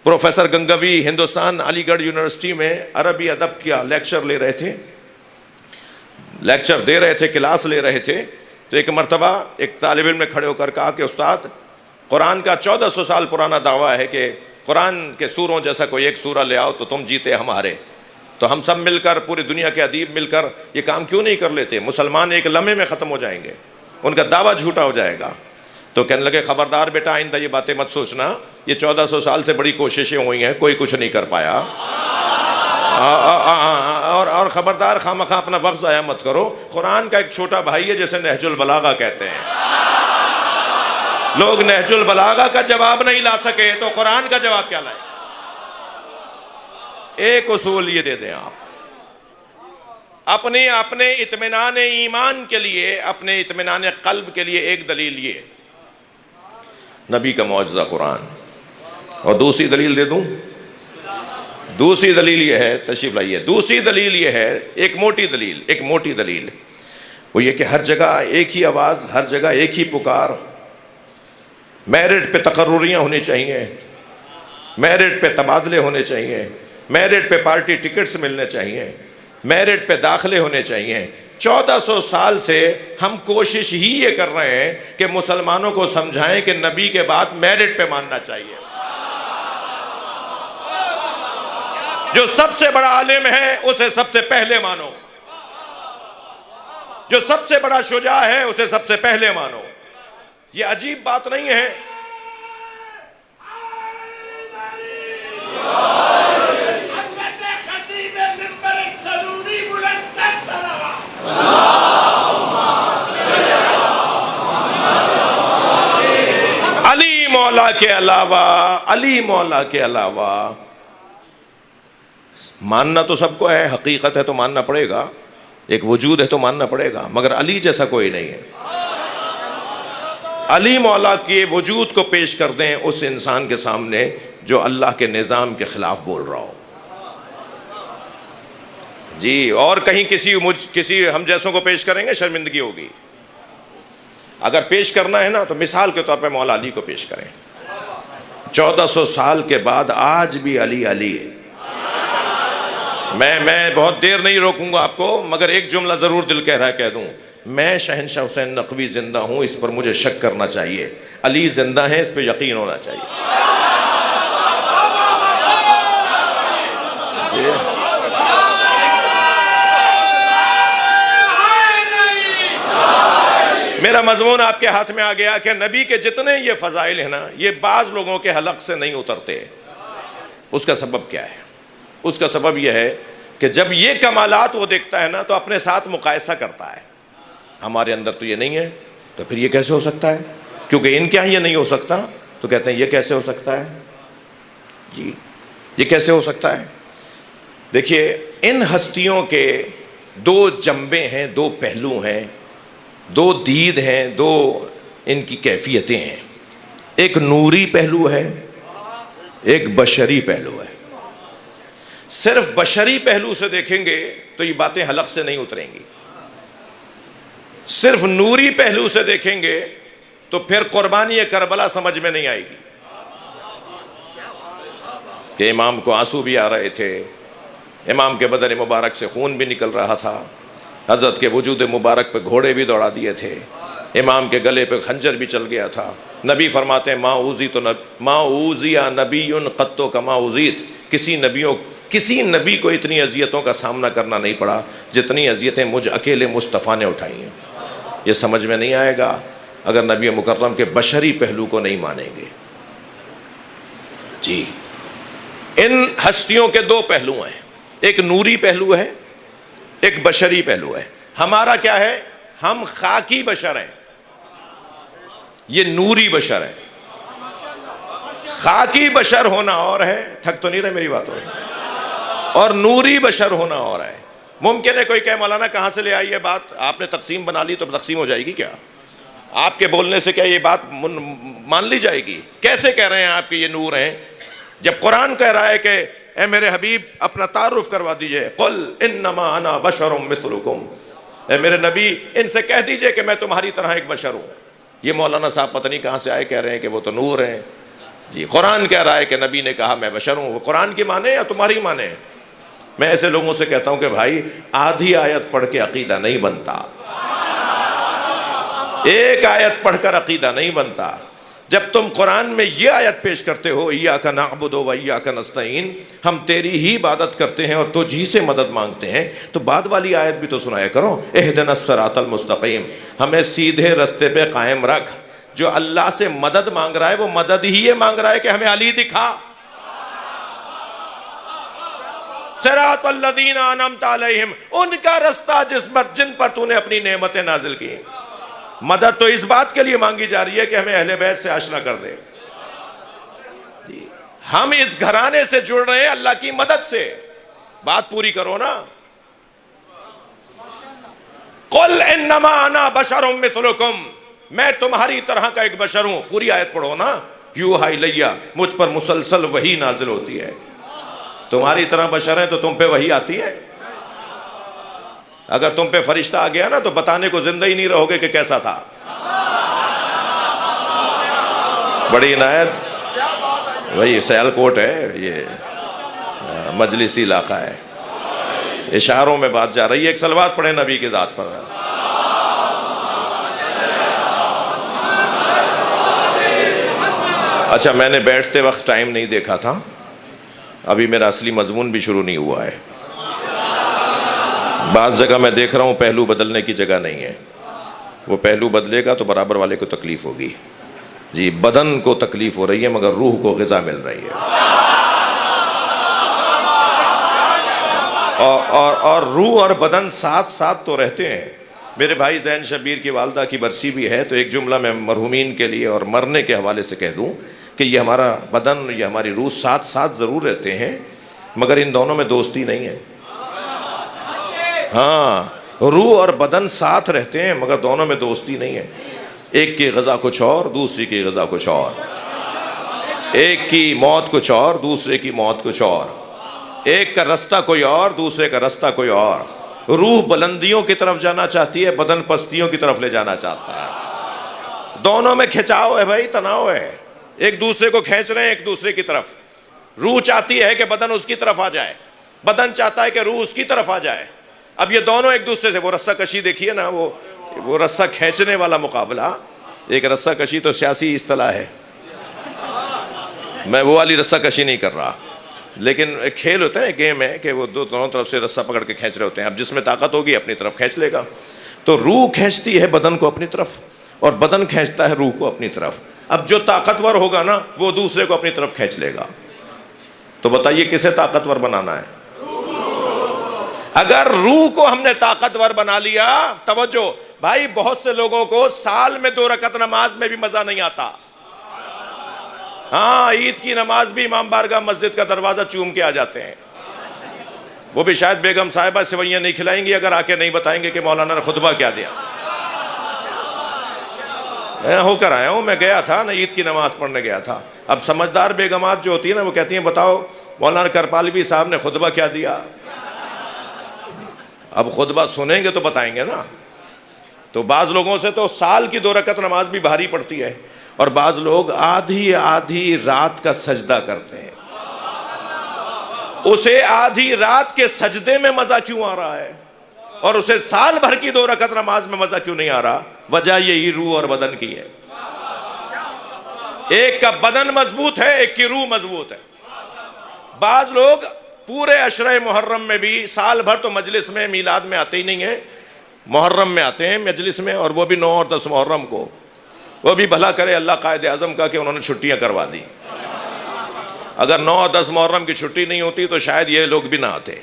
پروفیسر گنگوی ہندوستان علی گڑھ یونیورسٹی میں عربی ادب کیا لیکچر لے رہے تھے، لیکچر دے رہے تھے، کلاس لے رہے تھے، تو ایک مرتبہ ایک طالب علم نے کھڑے ہو کر کہا کہ استاد، قرآن کا 1400 سال پرانا دعویٰ ہے کہ قرآن کے سوروں جیسا کوئی ایک سورہ لے آؤ تو تم جیتے ہم ہارے، تو ہم سب مل کر، پوری دنیا کے ادیب مل کر یہ کام کیوں نہیں کر لیتے؟ مسلمان ایک لمحے میں ختم ہو جائیں گے، ان کا دعویٰ جھوٹا ہو جائے گا۔ تو کہنے لگے خبردار بیٹا، آئندہ یہ باتیں مت سوچنا، یہ 1400 سال سے بڑی کوششیں ہوئی ہیں، کوئی کچھ نہیں کر پایا، اور خبردار خواہ اپنا وقت ضائع مت کرو۔ قرآن کا ایک چھوٹا بھائی ہے جسے نہج البلاغہ کہتے ہیں، لوگ نہج البلاغہ کا جواب نہیں لا سکے تو قرآن کا جواب کیا لائیں؟ ایک اصول یہ دے دیں آپ اپنے اطمینان ایمان کے لیے، اپنے اطمینان قلب کے لیے ایک دلیل یہ نبی کا معجزہ قرآن، اور دوسری دلیل دے دوں؟ دوسری دلیل یہ ہے، تشریف لائیے، دوسری دلیل یہ ہے، ایک موٹی دلیل وہ یہ کہ ہر جگہ ایک ہی آواز، ہر جگہ ایک ہی پکار، میرٹ پہ تقرریاں ہونی چاہیے، میرٹ پہ تبادلے ہونے چاہیے، میرٹ پہ پارٹی ٹکٹس ملنے چاہیے، میرٹ پہ داخلے ہونے چاہیے۔ 1400 سال سے ہم کوشش ہی یہ کر رہے ہیں کہ مسلمانوں کو سمجھائیں کہ نبی کے بعد میرٹ پہ ماننا چاہیے۔ جو سب سے بڑا عالم ہے اسے سب سے پہلے مانو، جو سب سے بڑا شجاع ہے اسے سب سے پہلے مانو۔ یہ عجیب بات نہیں ہے۔ علی مولا کے علاوہ ماننا تو سب کو ہے، حقیقت ہے تو ماننا پڑے گا، ایک وجود ہے تو ماننا پڑے گا، مگر علی جیسا کوئی نہیں ہے۔ علی مولا کے وجود کو پیش کر دیں اس انسان کے سامنے جو اللہ کے نظام کے خلاف بول رہا ہو جی، اور کہیں کسی ہم جیسوں کو پیش کریں گے شرمندگی ہوگی۔ اگر پیش کرنا ہے نا تو مثال کے طور پہ مولا علی کو پیش کریں۔ 1400 سال کے بعد آج بھی علی علی ہے۔ میں بہت دیر نہیں روکوں گا آپ کو، مگر ایک جملہ ضرور دل کہہ رہا ہے کہہ دوں، میں شہنشاہ حسین نقوی زندہ ہوں، اس پر مجھے شک کرنا چاہیے، علی زندہ ہیں اس پہ یقین ہونا چاہیے۔ میرا مضمون آپ کے ہاتھ میں آ گیا کہ نبی کے جتنے یہ فضائل ہیں نا، یہ بعض لوگوں کے حلق سے نہیں اترتے۔ اس کا سبب کیا ہے؟ اس کا سبب یہ ہے کہ جب یہ کمالات وہ دیکھتا ہے نا تو اپنے ساتھ مقایسہ کرتا ہے، ہمارے اندر تو یہ نہیں ہے، تو پھر یہ کیسے ہو سکتا ہے؟ کیونکہ ان کے یہاں یہ نہیں ہو سکتا، تو کہتے ہیں یہ کیسے ہو سکتا ہے؟ جی یہ کیسے ہو سکتا ہے؟ دیکھیے، ان ہستیوں کے دو جنبے ہیں، دو پہلو ہیں، دو دید ہیں، دو ان کی کیفیتیں ہیں۔ ایک نوری پہلو ہے، ایک بشری پہلو ہے۔ صرف بشری پہلو سے دیکھیں گے تو یہ باتیں حلق سے نہیں اتریں گی، صرف نوری پہلو سے دیکھیں گے تو پھر قربانی کربلا سمجھ میں نہیں آئے گی کہ امام کو آنسو بھی آ رہے تھے، امام کے بدن مبارک سے خون بھی نکل رہا تھا، حضرت کے وجود مبارک پہ گھوڑے بھی دوڑا دیے تھے، امام کے گلے پہ خنجر بھی چل گیا تھا۔ نبی فرماتے ہیں ما اوذی نبی قط کما اوذیت، کسی نبی کو اتنی اذیتوں کا سامنا کرنا نہیں پڑا جتنی اذیتیں مجھ اکیلے مصطفیٰ نے اٹھائی ہیں۔ یہ سمجھ میں نہیں آئے گا اگر نبی مکرم کے بشری پہلو کو نہیں مانیں گے۔ جی، ان ہستیوں کے دو پہلو ہیں، ایک نوری پہلو ہے، ایک بشری پہلو ہے۔ ہمارا کیا ہے؟ ہم خاکی بشر ہیں، یہ نوری بشر ہے۔ خاکی بشر ہونا اور ہے، تھک تو نہیں رہے میری بات ہو، اور نوری بشر ہونا اور ہے۔ ممکن ہے کوئی کہے مولانا کہاں سے لے آئی یہ بات؟ آپ نے تقسیم بنا لی تو تقسیم ہو جائے گی کیا؟ آپ کے بولنے سے کیا یہ بات مان لی جائے گی؟ کیسے کہہ رہے ہیں آپ کہ یہ نور ہیں، جب قرآن کہہ رہا ہے کہ اے میرے حبیب اپنا تعارف کروا دیجئے، قل انما انا بشر مثلکم، اے میرے نبی ان سے کہہ دیجئے کہ میں تمہاری طرح ایک بشر ہوں۔ یہ مولانا صاحب پتہ نہیں کہاں سے آئے، کہہ رہے ہیں کہ وہ تو نور ہیں۔ جی، قرآن کہہ رہا ہے کہ نبی نے کہا میں بشر ہوں، وہ قرآن کی مانے یا تمہاری مانے؟ میں ایسے لوگوں سے کہتا ہوں کہ بھائی آدھی آیت پڑھ کے عقیدہ نہیں بنتا، ایک آیت پڑھ کر عقیدہ نہیں بنتا۔ جب تم قرآن میں یہ آیت پیش کرتے ہو ایاک نعبد و ایاک نستعین، ہم تیری ہی عبادت کرتے ہیں اور تجھ ہی سے مدد مانگتے ہیں، تو بعد والی آیت بھی تو سنایا کرو، اہدنا الصراط المستقیم، ہمیں سیدھے رستے پہ قائم رکھ۔ جو اللہ سے مدد مانگ رہا ہے وہ مدد ہی یہ مانگ رہا ہے کہ ہمیں علی دکھا۔ صراط الذین انعمت علیہم، ان کا رستہ جن پر تو نے اپنی نعمتیں نازل کی۔ مدد تو اس بات کے لیے مانگی جا رہی ہے کہ ہمیں اہل بیت سے آشنا کر دے. ہم اس گھرانے سے جڑ رہے ہیں اللہ کی مدد سے. بات پوری کرو نا. قل انما انا بشر مثلکم، میں تمہاری طرح کا ایک بشر ہوں. پوری آیت پڑھو نا. یوحا الیہ، مجھ پر مسلسل وحی نازل ہوتی ہے. تمہاری طرح بشر ہیں تو تم پہ وحی آتی ہے. اگر تم پہ فرشتہ آ گیا نا تو بتانے کو زندہ ہی نہیں رہو گے کہ کیسا تھا. بڑی عنایت. وہی سیال کوٹ ہے، یہ مجلسی علاقہ ہے. اشاروں میں بات جا رہی ہے. ایک صلوات پڑھیں نبی کی ذات پر. اچھا، میں نے بیٹھتے وقت ٹائم نہیں دیکھا تھا. ابھی میرا اصلی مضمون بھی شروع نہیں ہوا ہے. بعض جگہ میں دیکھ رہا ہوں پہلو بدلنے کی جگہ نہیں ہے. وہ پہلو بدلے گا تو برابر والے کو تکلیف ہوگی. جی، بدن کو تکلیف ہو رہی ہے مگر روح کو غذا مل رہی ہے. اور روح اور بدن ساتھ ساتھ تو رہتے ہیں. میرے بھائی زین شبیر کی والدہ کی برسی بھی ہے، تو ایک جملہ میں مرحومین کے لیے اور مرنے کے حوالے سے کہہ دوں کہ یہ ہمارا بدن، یہ ہماری روح ساتھ ساتھ ضرور رہتے ہیں مگر ان دونوں میں دوستی نہیں ہے. ہاں، روح اور بدن ساتھ رہتے ہیں مگر دونوں میں دوستی نہیں ہے. ایک کی غذا کچھ اور، دوسری کی غذا کچھ اور. ایک کی موت کچھ اور، دوسرے کی موت کچھ اور. ایک کا رستہ کوئی اور، دوسرے کا رستہ کوئی اور. روح بلندیوں کی طرف جانا چاہتی ہے، بدن پستیوں کی طرف لے جانا چاہتا ہے. دونوں میں کھچاؤ ہے بھائی، تناؤ ہے. ایک دوسرے کو کھینچ رہے ہیں ایک دوسرے کی طرف. روح چاہتی ہے کہ بدن اس کی طرف آ جائے، بدن چاہتا ہے کہ روح اس کی طرف آ جائے. اب یہ دونوں ایک دوسرے سے، وہ رسہ کشی دیکھیے نا، وہ رسہ کھینچنے والا مقابلہ. ایک رسہ کشی تو سیاسی اصطلاح ہے، میں وہ والی رسہ کشی نہیں کر رہا. لیکن ایک کھیل ہوتا ہے، گیم ہے کہ وہ دونوں طرف سے رسہ پکڑ کے کھینچ رہے ہوتے ہیں. اب جس میں طاقت ہوگی اپنی طرف کھینچ لے گا. تو روح کھینچتی ہے بدن کو اپنی طرف اور بدن کھینچتا ہے روح کو اپنی طرف. اب جو طاقتور ہوگا نا وہ دوسرے کو اپنی طرف کھینچ لے گا. تو بتائیے کسے طاقتور بنانا ہے؟ اگر روح کو ہم نے طاقتور بنا لیا، توجہ بھائی، بہت سے لوگوں کو سال میں 2 رکعت نماز میں بھی مزہ نہیں آتا. ہاں، عید کی نماز بھی امام بارگاہ مسجد کا دروازہ چوم کے آ جاتے ہیں. وہ بھی شاید بیگم صاحبہ سوئیاں نہیں کھلائیں گی اگر آ کے نہیں بتائیں گے کہ مولانا نے خطبہ کیا دیا. میں ہو کر آیا ہوں، میں گیا تھا نا، عید کی نماز پڑھنے گیا تھا. اب سمجھدار بیگمات جو ہوتی ہیں نا، وہ کہتی ہیں بتاؤ مولانا کرپالوی صاحب نے خطبہ کیا دیا. اب خطبہ سنیں گے تو بتائیں گے نا. تو بعض لوگوں سے تو سال کی 2 رکعت نماز بھی بھاری پڑتی ہے، اور بعض لوگ آدھی رات کا سجدہ کرتے ہیں. اسے آدھی رات کے سجدے میں مزہ کیوں آ رہا ہے اور اسے سال بھر کی 2 رکعت نماز میں مزہ کیوں نہیں آ رہا؟ وجہ یہی روح اور بدن کی ہے. ایک کا بدن مضبوط ہے، ایک کی روح مضبوط ہے. بعض لوگ پورے عشرہ محرم میں بھی سال بھر تو مجلس میں میلاد میں آتے ہی نہیں ہیں، محرم میں آتے ہیں مجلس میں، اور وہ بھی 9 اور 10 محرم کو. وہ بھی بھلا کرے اللہ قائد اعظم کا کہ انہوں نے چھٹیاں کروا دی. اگر 9 اور 10 محرم کی چھٹی نہیں ہوتی تو شاید یہ لوگ بھی نہ آتے.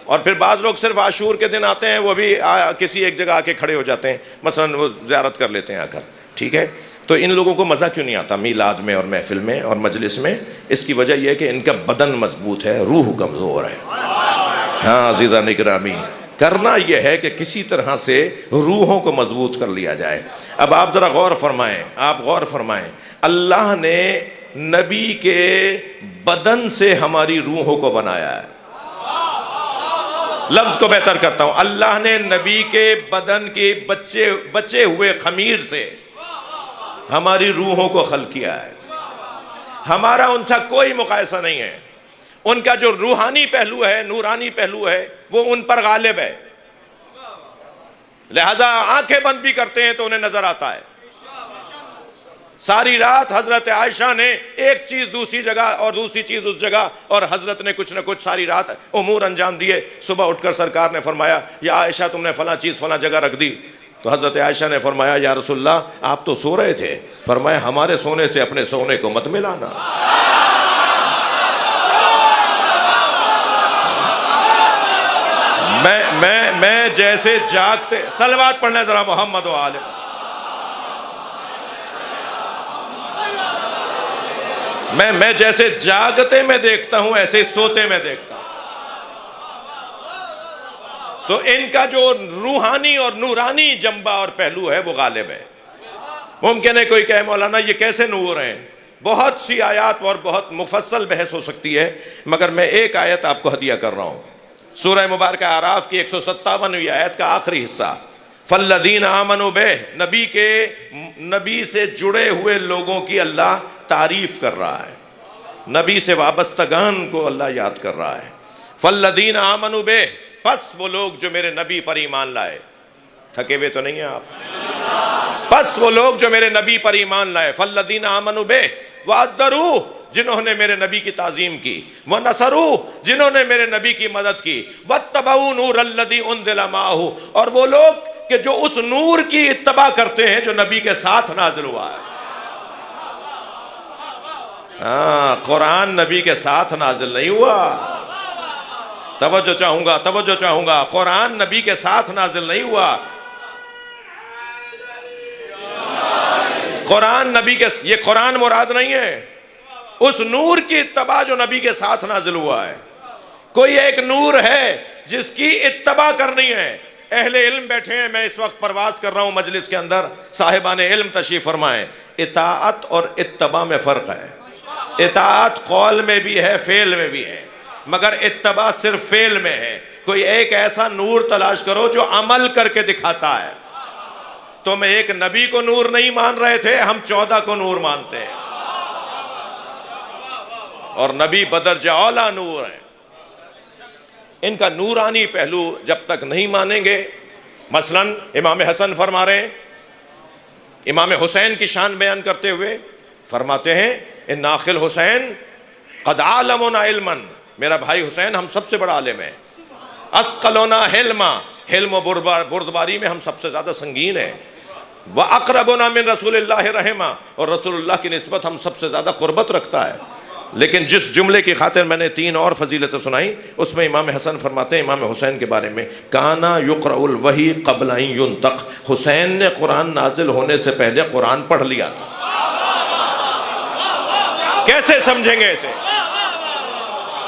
اور پھر بعض لوگ صرف عاشور کے دن آتے ہیں، وہ بھی کسی ایک جگہ آ کے کھڑے ہو جاتے ہیں، مثلا وہ زیارت کر لیتے ہیں آ کر. ٹھیک ہے، تو ان لوگوں کو مزہ کیوں نہیں آتا میلاد میں اور محفل میں اور مجلس میں؟ اس کی وجہ یہ ہے کہ ان کا بدن مضبوط ہے، روح کمزور ہے. ہاں عزیزان گرامی، کرنا یہ ہے کہ کسی طرح سے روحوں کو مضبوط کر لیا جائے. اب آپ ذرا غور فرمائیں، اللہ نے نبی کے بدن سے ہماری روحوں کو بنایا ہے. لفظ کو بہتر کرتا ہوں، اللہ نے نبی کے بدن کے بچے ہوئے خمیر سے ہماری روحوں کو خلق کیا ہے. ہمارا ان سے کوئی مقایسہ نہیں ہے. ان کا جو روحانی پہلو ہے، نورانی پہلو ہے، وہ ان پر غالب ہے. لہذا آنکھیں بند بھی کرتے ہیں تو انہیں نظر آتا ہے. ساری رات حضرت عائشہ نے ایک چیز دوسری جگہ اور دوسری چیز اس جگہ، اور حضرت نے کچھ نہ کچھ ساری رات امور انجام دیے. صبح اٹھ کر سرکار نے فرمایا یا عائشہ تم نے فلاں چیز فلاں جگہ رکھ دی. تو حضرت عائشہ نے فرمایا یا رسول اللہ آپ تو سو رہے تھے. فرمایا ہمارے سونے سے اپنے سونے کو مت ملانا. میں جیسے جاگتے، صلوات پڑھنا ذرا محمد و آل. میں جیسے جاگتے میں دیکھتا ہوں ایسے ہی سوتے میں دیکھتا ہوں. تو ان کا جو روحانی اور نورانی جنبہ اور پہلو ہے وہ غالب ہے. ممکن ہے کوئی کہے مولانا یہ کیسے نور ہیں؟ بہت سی آیات اور بہت مفصل بحث ہو سکتی ہے، مگر میں ایک آیت آپ کو ہدیہ کر رہا ہوں. سورہ مبارکہ اعراف کی 157ویں آیت کا آخری حصہ. فالذین آمنوا بہ، نبی سے جڑے ہوئے لوگوں کی اللہ تعریف کر رہا ہے، نبی سے وابستگان کو اللہ یاد کر رہا ہے. فالذین آمنوا بہ، پس وہ لوگ جو میرے نبی پر ایمان لائے. تھکے ہوئے تو نہیں ہیں آپ؟ پس وہ لوگ جو میرے نبی پر ایمان لائے. فالذین آمنوا بہ وعذروہ، جنہوں نے میرے نبی کی تعظیم کی. ونصروہ، جنہوں نے میرے نبی کی مدد کی. واتبعوا نور الذی انزل معہ، اور وہ لوگ کہ جو اس نور کی اتباع کرتے ہیں جو نبی کے ساتھ نازل ہوا ہے. ہاں، قرآن نبی کے ساتھ نازل نہیں ہوا. توجہ چاہوں گا. قرآن نبی کے ساتھ نازل نہیں ہوا. قرآن نبی کے، یہ قرآن مراد نہیں ہے، اس نور کی اتباع جو نبی کے ساتھ نازل ہوا ہے. کوئی ایک نور ہے جس کی اتباع کرنی ہے. اہل علم بیٹھے ہیں، میں اس وقت پرواز کر رہا ہوں مجلس کے اندر، صاحبان علم تشریف فرمائیں. اطاعت اور اتباع میں فرق ہے. اطاعت قول میں بھی ہے، فعل میں بھی ہے، مگر اتباع صرف فعل میں ہے. کوئی ایک ایسا نور تلاش کرو جو عمل کر کے دکھاتا ہے. تم ایک نبی کو نور نہیں مان رہے تھے، ہم 14 کو نور مانتے ہیں، اور نبی بدرجہ اولیٰ نور ہیں. ان کا نورانی پہلو جب تک نہیں مانیں گے، مثلا امام حسن فرما رہے ہیں، امام حسین کی شان بیان کرتے ہوئے فرماتے ہیں ان اخل حسین قد عالمنا علما، میرا بھائی حسین ہم سب سے بڑا عالم ہے. اسقلنا حلما، حلم و بردباری میں ہم سب سے زیادہ سنگین ہیں. وَأَقْرَبُنَا مِن رسول اللہ رحمہ، اور رسول اللہ کی نسبت ہم سب سے زیادہ قربت رکھتا ہے. لیکن جس جملے کی خاطر میں نے 3 اور فضیلتیں سنائی، اس میں امام حسن فرماتے ہیں امام حسین کے بارے میں، کانا یقرأ الوحی قبل ان ینطق، حسین نے قرآن نازل ہونے سے پہلے قرآن پڑھ لیا تھا. کیسے سمجھیں گے اسے؟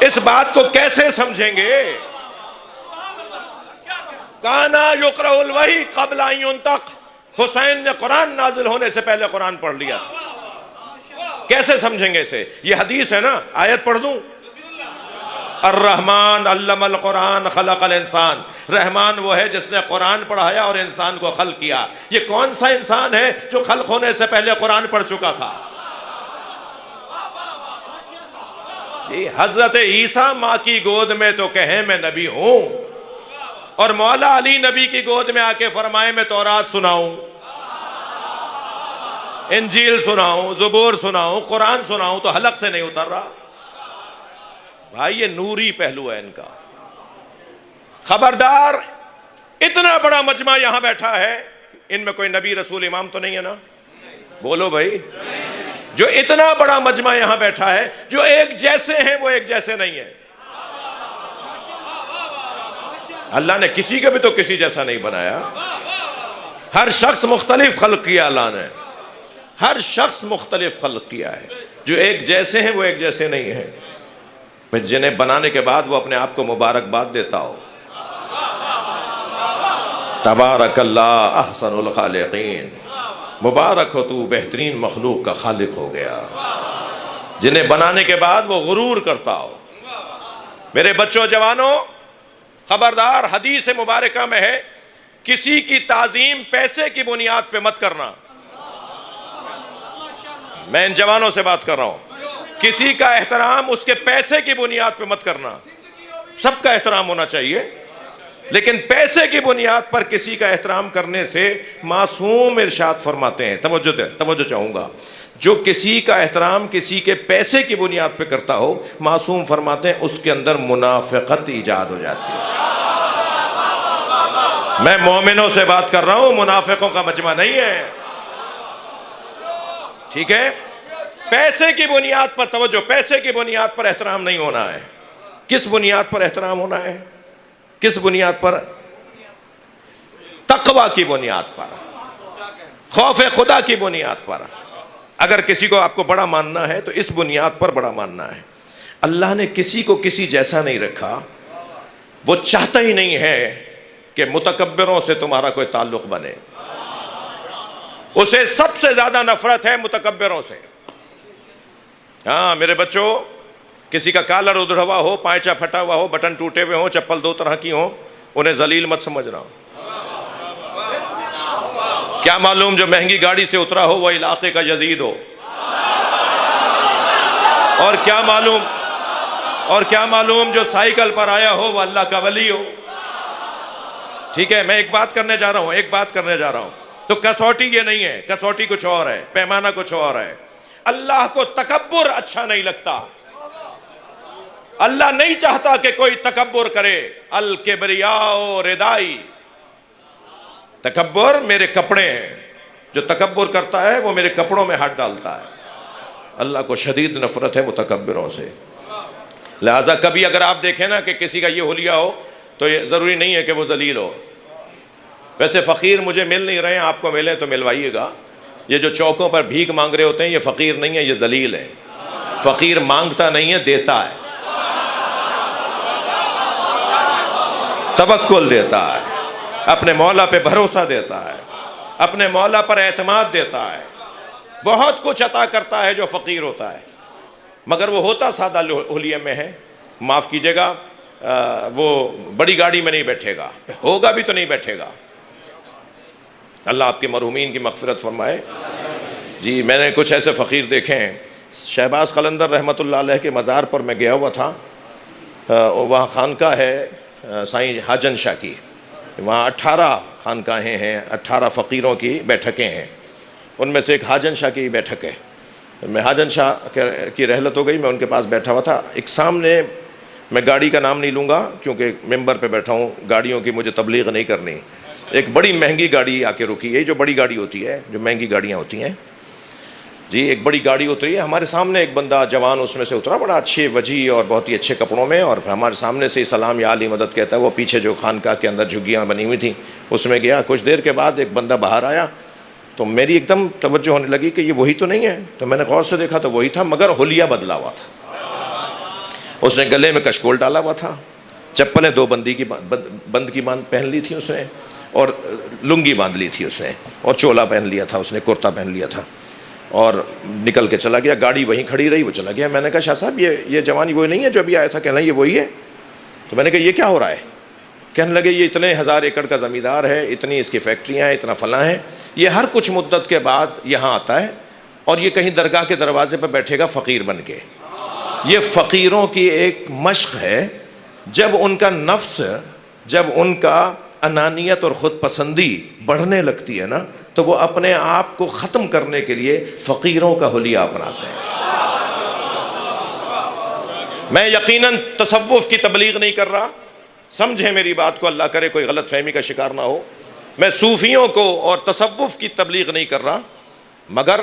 اس بات کو کیسے سمجھیں گے؟ کانا یقرأ الوحی قبل ان ینطق، حسین نے قرآن نازل ہونے سے پہلے قرآن پڑھ لیا تھا. کیسے سمجھیں گے اسے؟ یہ حدیث ہے نا، آیت پڑھ دوں. الرحمن علم القرآن خلق الانسان، رحمان وہ ہے جس نے قرآن پڑھایا اور انسان کو خلق کیا. یہ کون سا انسان ہے جو خلق ہونے سے پہلے قرآن پڑھ چکا تھا؟ جی حضرت عیسیٰ ماں کی گود میں تو کہیں میں نبی ہوں، اور مولا علی نبی کی گود میں آ کے فرمائے میں تورات سناؤں، انجیل سناؤں، زبور سناؤں، قرآن سناؤں، تو حلق سے نہیں اتر رہا. بھائی یہ نوری پہلو ہے ان کا. خبردار، اتنا بڑا مجمع یہاں بیٹھا ہے، ان میں کوئی نبی رسول امام تو نہیں ہے نا؟ بولو بھائی. جو اتنا بڑا مجمع یہاں بیٹھا ہے، جو ایک جیسے ہیں وہ ایک جیسے نہیں ہیں. اللہ نے کسی کا بھی تو کسی جیسا نہیں بنایا. ہر شخص مختلف خلق کیا اللہ نے، ہر شخص مختلف خلق کیا ہے. جو ایک جیسے ہیں وہ ایک جیسے نہیں ہیں. جنہیں بنانے کے بعد وہ اپنے آپ کو مبارکباد دیتا ہو. تبارک اللہ احسن الخالقین، مبارک ہو تو بہترین مخلوق کا خالق ہو گیا. جنہیں بنانے کے بعد وہ غرور کرتا ہو. میرے بچوں جوانوں، خبردار، حدیث مبارکہ میں ہے کسی کی تعظیم پیسے کی بنیاد پہ مت کرنا. میں ان جوانوں سے بات کر رہا ہوں. کسی کا احترام اس کے پیسے کی بنیاد پہ مت کرنا. سب کا احترام ہونا چاہیے، لیکن پیسے کی بنیاد پر کسی کا احترام کرنے سے معصوم ارشاد فرماتے ہیں، توجہ چاہوں گا، جو کسی کا احترام کسی کے پیسے کی بنیاد پہ کرتا ہو، معصوم فرماتے ہیں اس کے اندر منافقت ایجاد ہو جاتی ہے. میں مومنوں سے بات کر رہا ہوں، منافقوں کا مجمع نہیں ہے. ٹھیک ہے؟ پیسے کی بنیاد پر، توجہ، پیسے کی بنیاد پر احترام نہیں ہونا ہے. کس بنیاد پر احترام ہونا ہے؟ کس بنیاد پر؟ تقوی کی بنیاد پر، خوف خدا کی بنیاد پر. اگر کسی کو آپ کو بڑا ماننا ہے تو اس بنیاد پر بڑا ماننا ہے، اللہ نے کسی کو کسی جیسا نہیں رکھا، وہ چاہتا ہی نہیں ہے کہ متکبروں سے تمہارا کوئی تعلق بنے، اسے سب سے زیادہ نفرت ہے متکبروں سے۔ ہاں میرے بچوں، کسی کا کالر ادھر ہوا ہو، پائچہ پھٹا ہوا ہو، بٹن ٹوٹے ہوئے ہوں، چپل دو طرح کی ہوں، انہیں ذلیل مت سمجھنا۔ کیا معلوم جو مہنگی گاڑی سے اترا ہو وہ علاقے کا یزید ہو، اور کیا معلوم جو سائیکل پر آیا ہو وہ اللہ کا ولی ہو۔ ٹھیک ہے، میں ایک بات کرنے جا رہا ہوں تو کسوٹی یہ نہیں ہے، کسوٹی کچھ اور ہے، پیمانہ کچھ اور ہے۔ اللہ کو تکبر اچھا نہیں لگتا، اللہ نہیں چاہتا کہ کوئی تکبر کرے۔ الکبریاء ردائی، تکبر میرے کپڑے ہیں، جو تکبر کرتا ہے وہ میرے کپڑوں میں ہاتھ ڈالتا ہے۔ اللہ کو شدید نفرت ہے متکبروں سے۔ لہذا کبھی اگر آپ دیکھیں نا کہ کسی کا یہ حلیہ ہو تو یہ ضروری نہیں ہے کہ وہ ذلیل ہو۔ ویسے فقیر مجھے مل نہیں رہے ہیں، آپ کو ملیں تو ملوائیے گا۔ یہ جو چوکوں پر بھیک مانگ رہے ہوتے ہیں یہ فقیر نہیں ہے، یہ ذلیل ہے۔ فقیر مانگتا نہیں ہے، دیتا ہے، توکل دیتا ہے، اپنے مولا پہ بھروسہ دیتا ہے، اپنے مولا پر اعتماد دیتا ہے، بہت کچھ عطا کرتا ہے جو فقیر ہوتا ہے، مگر وہ ہوتا سادہ حلیے میں ہے۔ معاف کیجیے گا، وہ بڑی گاڑی میں نہیں بیٹھے گا، ہوگا بھی تو نہیں بیٹھے گا۔ اللہ آپ کے مرحومین کی مغفرت فرمائے۔ جی میں نے کچھ ایسے فقیر دیکھے ہیں۔ شہباز قلندر رحمۃ اللہ علیہ کے مزار پر میں گیا ہوا تھا، وہاں خانقاہ ہے سائیں حاجن شاہ کی، وہاں 18 خانقاہیں ہیں، 18 فقیروں کی بیٹھکیں ہیں، ان میں سے ایک حاجن شاہ کی بیٹھک ہے۔ میں حاجن شاہ کی رحلت ہو گئی، میں ان کے پاس بیٹھا ہوا تھا، ایک سامنے، میں گاڑی کا نام نہیں لوں گا کیونکہ ممبر پہ بیٹھا ہوں، گاڑیوں کی مجھے تبلیغ نہیں کرنی، ایک بڑی مہنگی گاڑی آ کے رکی ہے، جو بڑی گاڑی ہوتی ہے، جو مہنگی گاڑیاں ہوتی ہیں، جی ایک بڑی گاڑی اتری ہے، ہمارے سامنے ایک بندہ جوان اس میں سے اترا، بڑا اچھے وجیح اور بہت ہی اچھے کپڑوں میں، اور ہمارے سامنے سے سلام یا علی مدد کہتا ہے۔ وہ پیچھے جو خانقاہ کے اندر جھگیاں بنی ہوئی تھیں اس میں گیا، کچھ دیر کے بعد ایک بندہ باہر آیا، تو میری ایک دم توجہ ہونے لگی کہ یہ وہی تو نہیں ہے، تو میں نے غور سے دیکھا تو وہی تھا، مگر حلیہ بدلا ہوا تھا۔ اس نے گلے میں کشکول ڈالا ہوا تھا، چپلیں 2 بند کی پہن لی تھی اس نے، اور لنگی باندھ لی تھی اس نے، اور چولا پہن لیا تھا اس نے، کرتا پہن لیا تھا، اور نکل کے چلا گیا۔ گاڑی وہیں کھڑی رہی، وہ چلا گیا۔ میں نے کہا شاہ صاحب یہ جوانی وہی نہیں ہے جو ابھی آیا تھا؟ کہنے لگے یہ وہی ہے۔ تو میں نے کہا یہ کیا ہو رہا ہے؟ کہنے لگے یہ اتنے 1000 ایکڑ کا زمیندار ہے، اتنی اس کی فیکٹریاں ہیں، اتنا فلاں ہے، یہ ہر کچھ مدت کے بعد یہاں آتا ہے اور یہ کہیں درگاہ کے دروازے پہ بیٹھے گا فقیر بن کے۔ یہ فقیروں کی ایک مشق ہے، جب ان کا نفس، جب ان کا انانیت اور خود پسندی بڑھنے لگتی ہے نا، تو وہ اپنے آپ کو ختم کرنے کے لیے فقیروں کا حلیہ اپناتے ہیں۔ میں یقیناً تصوف کی تبلیغ نہیں کر رہا، سمجھیں میری بات کو، اللہ کرے کوئی غلط فہمی کا شکار نہ ہو۔ میں صوفیوں کو اور تصوف کی تبلیغ نہیں کر رہا، مگر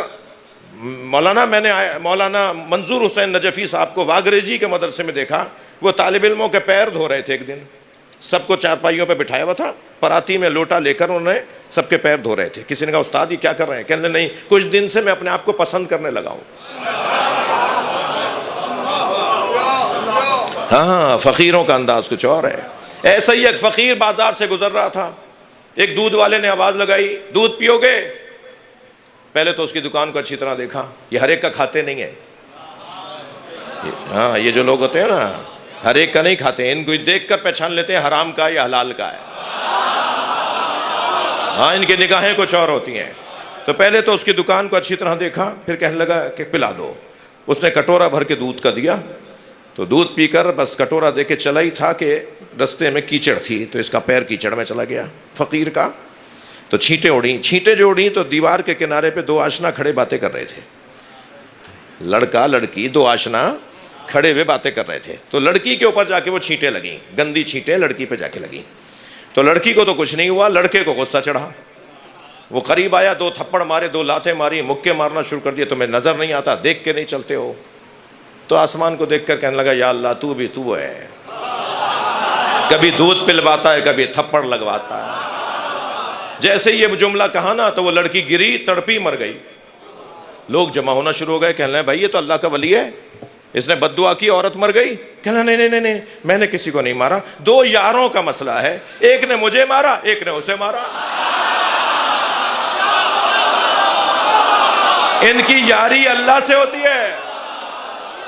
میں نے مولانا منظور حسین نجفی صاحب کو واگریجی کے مدرسے میں دیکھا، وہ طالب علموں کے پیر دھو رہے تھے۔ ایک دن سب کو چارپائیوں پہ بٹھایا ہوا تھا، پراتی میں لوٹا لے کر انہوں نے سب کے پیر دھو رہے تھے۔ کسی نے کہا استاد یہ کیا کر رہے ہیں؟ کہنے نہیں، کچھ دن سے میں اپنے آپ کو پسند کرنے لگا ہوں۔ ہاں فقیروں کا انداز کچھ اور ہے۔ ایسا ہی ایک فقیر بازار سے گزر رہا تھا، ایک دودھ والے نے آواز لگائی دودھ پیو گے؟ پہلے تو اس کی دکان کو اچھی طرح دیکھا، یہ ہر ایک کا کھاتے نہیں ہے۔ ہاں یہ جو لوگ ہوتے ہیں نا ہر ایک کا نہیں کھاتے، ان کو دیکھ کر پہچان لیتے ہیں حرام کا یا حلال کا ہے۔ ہاں ان کی نگاہیں کچھ اور ہوتی ہیں۔ تو پہلے تو اس کی دکان کو اچھی طرح دیکھا، پھر کہنے لگا کہ پلا دو۔ اس نے کٹورا بھر کے دودھ کا دیا، تو دودھ پی کر بس کٹورا دے کے چلا ہی تھا کہ رستے میں کیچڑ تھی، تو اس کا پیر کیچڑ میں چلا گیا فقیر کا۔ تو چھینٹیں جو اڑیں تو دیوار کے کنارے پہ 2 آشنا کھڑے باتیں کر رہے تھے، لڑکا لڑکی 2 آشنا کھڑے ہوئے باتیں کر رہے تھے۔ تو لڑکی کے اوپر جا کے وہ چھینٹیں لگیں، گندی چھینٹیں لڑکی پہ جا کے لگیں۔ تو لڑکی کو تو کچھ نہیں ہوا، لڑکے کو غصہ چڑھا، وہ قریب آیا، 2 تھپڑ مارے، 2 لاتیں ماری، مکے مارنا شروع کر دیے۔ تمہیں نظر نہیں آتا، دیکھ کے نہیں چلتے ہو؟ تو آسمان کو دیکھ کر کہنے لگا یا اللہ تو بھی تو ہے، کبھی دودھ پلواتا ہے کبھی تھپڑ لگواتا ہے۔ جیسے یہ جملہ کہا نا تو وہ لڑکی گری، تڑپی، مر گئی۔ لوگ جمع ہونا شروع ہو گئے، کہنے لگے بھائی یہ تو اللہ کا ولی ہے، اس نے بد دعا کی، عورت مر گئی. کہنا نہیں نہیں نہیں نہیں، میں نے کسی کو نہیں مارا، دو یاروں کا مسئلہ ہے، ایک نے مجھے مارا ایک نے اسے مارا. ان کی یاری اللہ سے ہوتی ہے.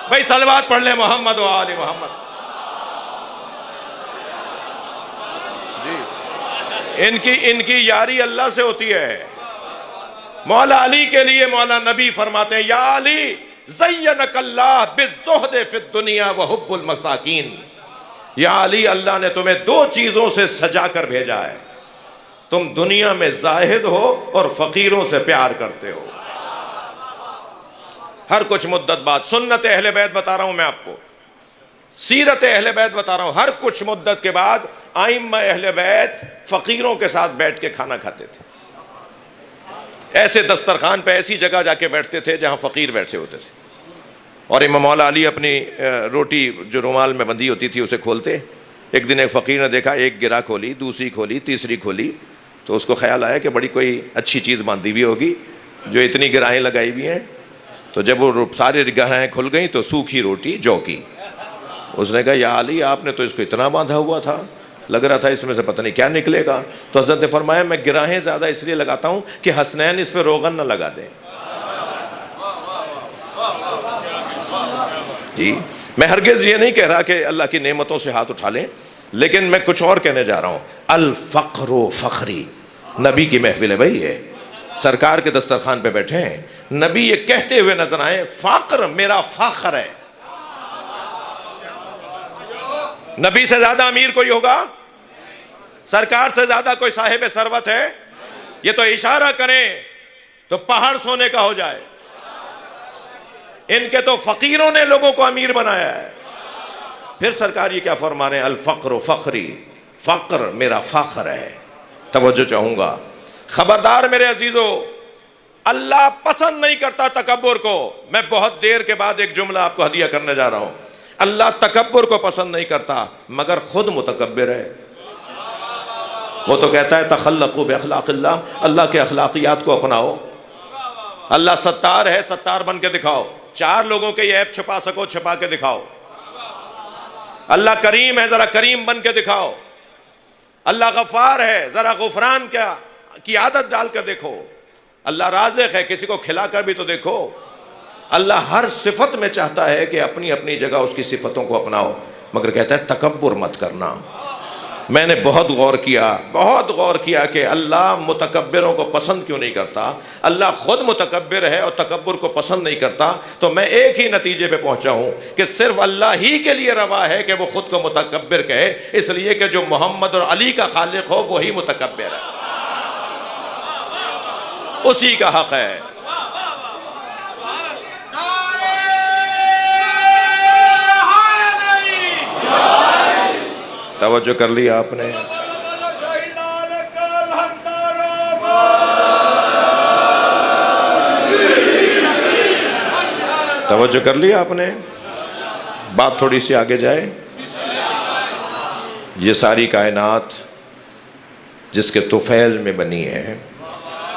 بھائی صلوات پڑھ لیں محمد و آل محمد. جی ان کی یاری اللہ سے ہوتی ہے. مولا علی کے لیے مولا نبی فرماتے ہیں یا علی زینک اللہ بالزہد فی الدنیا وحب المساکین. یا علی اللہ نے تمہیں دو چیزوں سے سجا کر بھیجا ہے، تم دنیا میں زاہد ہو اور فقیروں سے پیار کرتے ہو. ہر کچھ مدت بعد سنت اہل بیت بتا رہا ہوں میں آپ کو، سیرت اہل بیت بتا رہا ہوں، ہر کچھ مدت کے بعد ائمہ اہل بیت فقیروں کے ساتھ بیٹھ کے کھانا کھاتے تھے. ایسے دسترخوان پہ ایسی جگہ جا کے بیٹھتے تھے جہاں فقیر بیٹھے ہوتے تھے. اور امام مولا علی اپنی روٹی جو رومال میں بندھی ہوتی تھی اسے کھولتے. ایک دن ایک فقیر نے دیکھا، ایک گرہ کھولی، دوسری کھولی، تیسری کھولی، تو اس کو خیال آیا کہ بڑی کوئی اچھی چیز باندھی ہوئی ہوگی جو اتنی گرہیں لگائی ہوئی ہیں. تو جب وہ ساری گرہیں کھل گئیں تو سوکھی روٹی جو کی. اس نے کہا یا علی آپ نے تو اس کو اتنا باندھا ہوا تھا، لگ رہا تھا اس میں سے پتہ نہیں کیا نکلے گا. تو حضرت نے فرمایا میں گرہیں زیادہ اس لیے لگاتا ہوں کہ حسنین اس پہ روغن نہ لگا دیں. جی میں ہرگز یہ نہیں کہہ رہا کہ اللہ کی نعمتوں سے ہاتھ اٹھا لیں، لیکن میں کچھ اور کہنے جا رہا ہوں. الفقر فخری، نبی کی محفل ہے بھائی، یہ سرکار کے دسترخوان پہ بیٹھے ہیں، نبی یہ کہتے ہوئے نظر آئے فقر میرا فخر ہے. نبی سے زیادہ امیر کوئی ہوگا؟ سرکار سے زیادہ کوئی صاحب ثروت ہے؟ یہ تو اشارہ کریں تو پہاڑ سونے کا ہو جائے. ان کے تو فقیروں نے لوگوں کو امیر بنایا ہے. پھر سرکار یہ کیا فرما رہے ہیں؟ الفقر فخری، فقر میرا فخر ہے. توجہ چاہوں گا، خبردار میرے عزیزو، اللہ پسند نہیں کرتا تکبر کو. میں بہت دیر کے بعد ایک جملہ آپ کو ہدیہ کرنے جا رہا ہوں. اللہ تکبر کو پسند نہیں کرتا مگر خود متکبر ہے. وہ تو کہتا ہے تخلقوا باخلاق اللہ، اللہ کے اخلاقیات کو اپناؤ. اللہ ستار ہے، ستار بن کے دکھاؤ. چار لوگوں کے یہ عیب چھپا سکو، چھپا کے دکھاؤ. اللہ کریم ہے، ذرا کریم بن کے دکھاؤ. اللہ غفار ہے، ذرا غفران کی عادت ڈال کر دیکھو. اللہ رازق ہے، کسی کو کھلا کر بھی تو دیکھو. اللہ ہر صفت میں چاہتا ہے کہ اپنی اپنی جگہ اس کی صفتوں کو اپناؤ، مگر کہتا ہے تکبر مت کرنا. میں نے بہت غور کیا کہ اللہ متکبروں کو پسند کیوں نہیں کرتا. اللہ خود متکبر ہے اور تکبر کو پسند نہیں کرتا. تو میں ایک ہی نتیجے پہ پہنچا ہوں کہ صرف اللہ ہی کے لیے روا ہے کہ وہ خود کو متکبر کہے، اس لیے کہ جو محمد اور علی کا خالق ہو وہی متکبر ہے، اسی کا حق ہے. توجہ کر لیا آپ نے؟ توجہ کر لیا آپ نے؟ بات تھوڑی سی آگے جائے. یہ ساری کائنات جس کے طفیل میں بنی ہے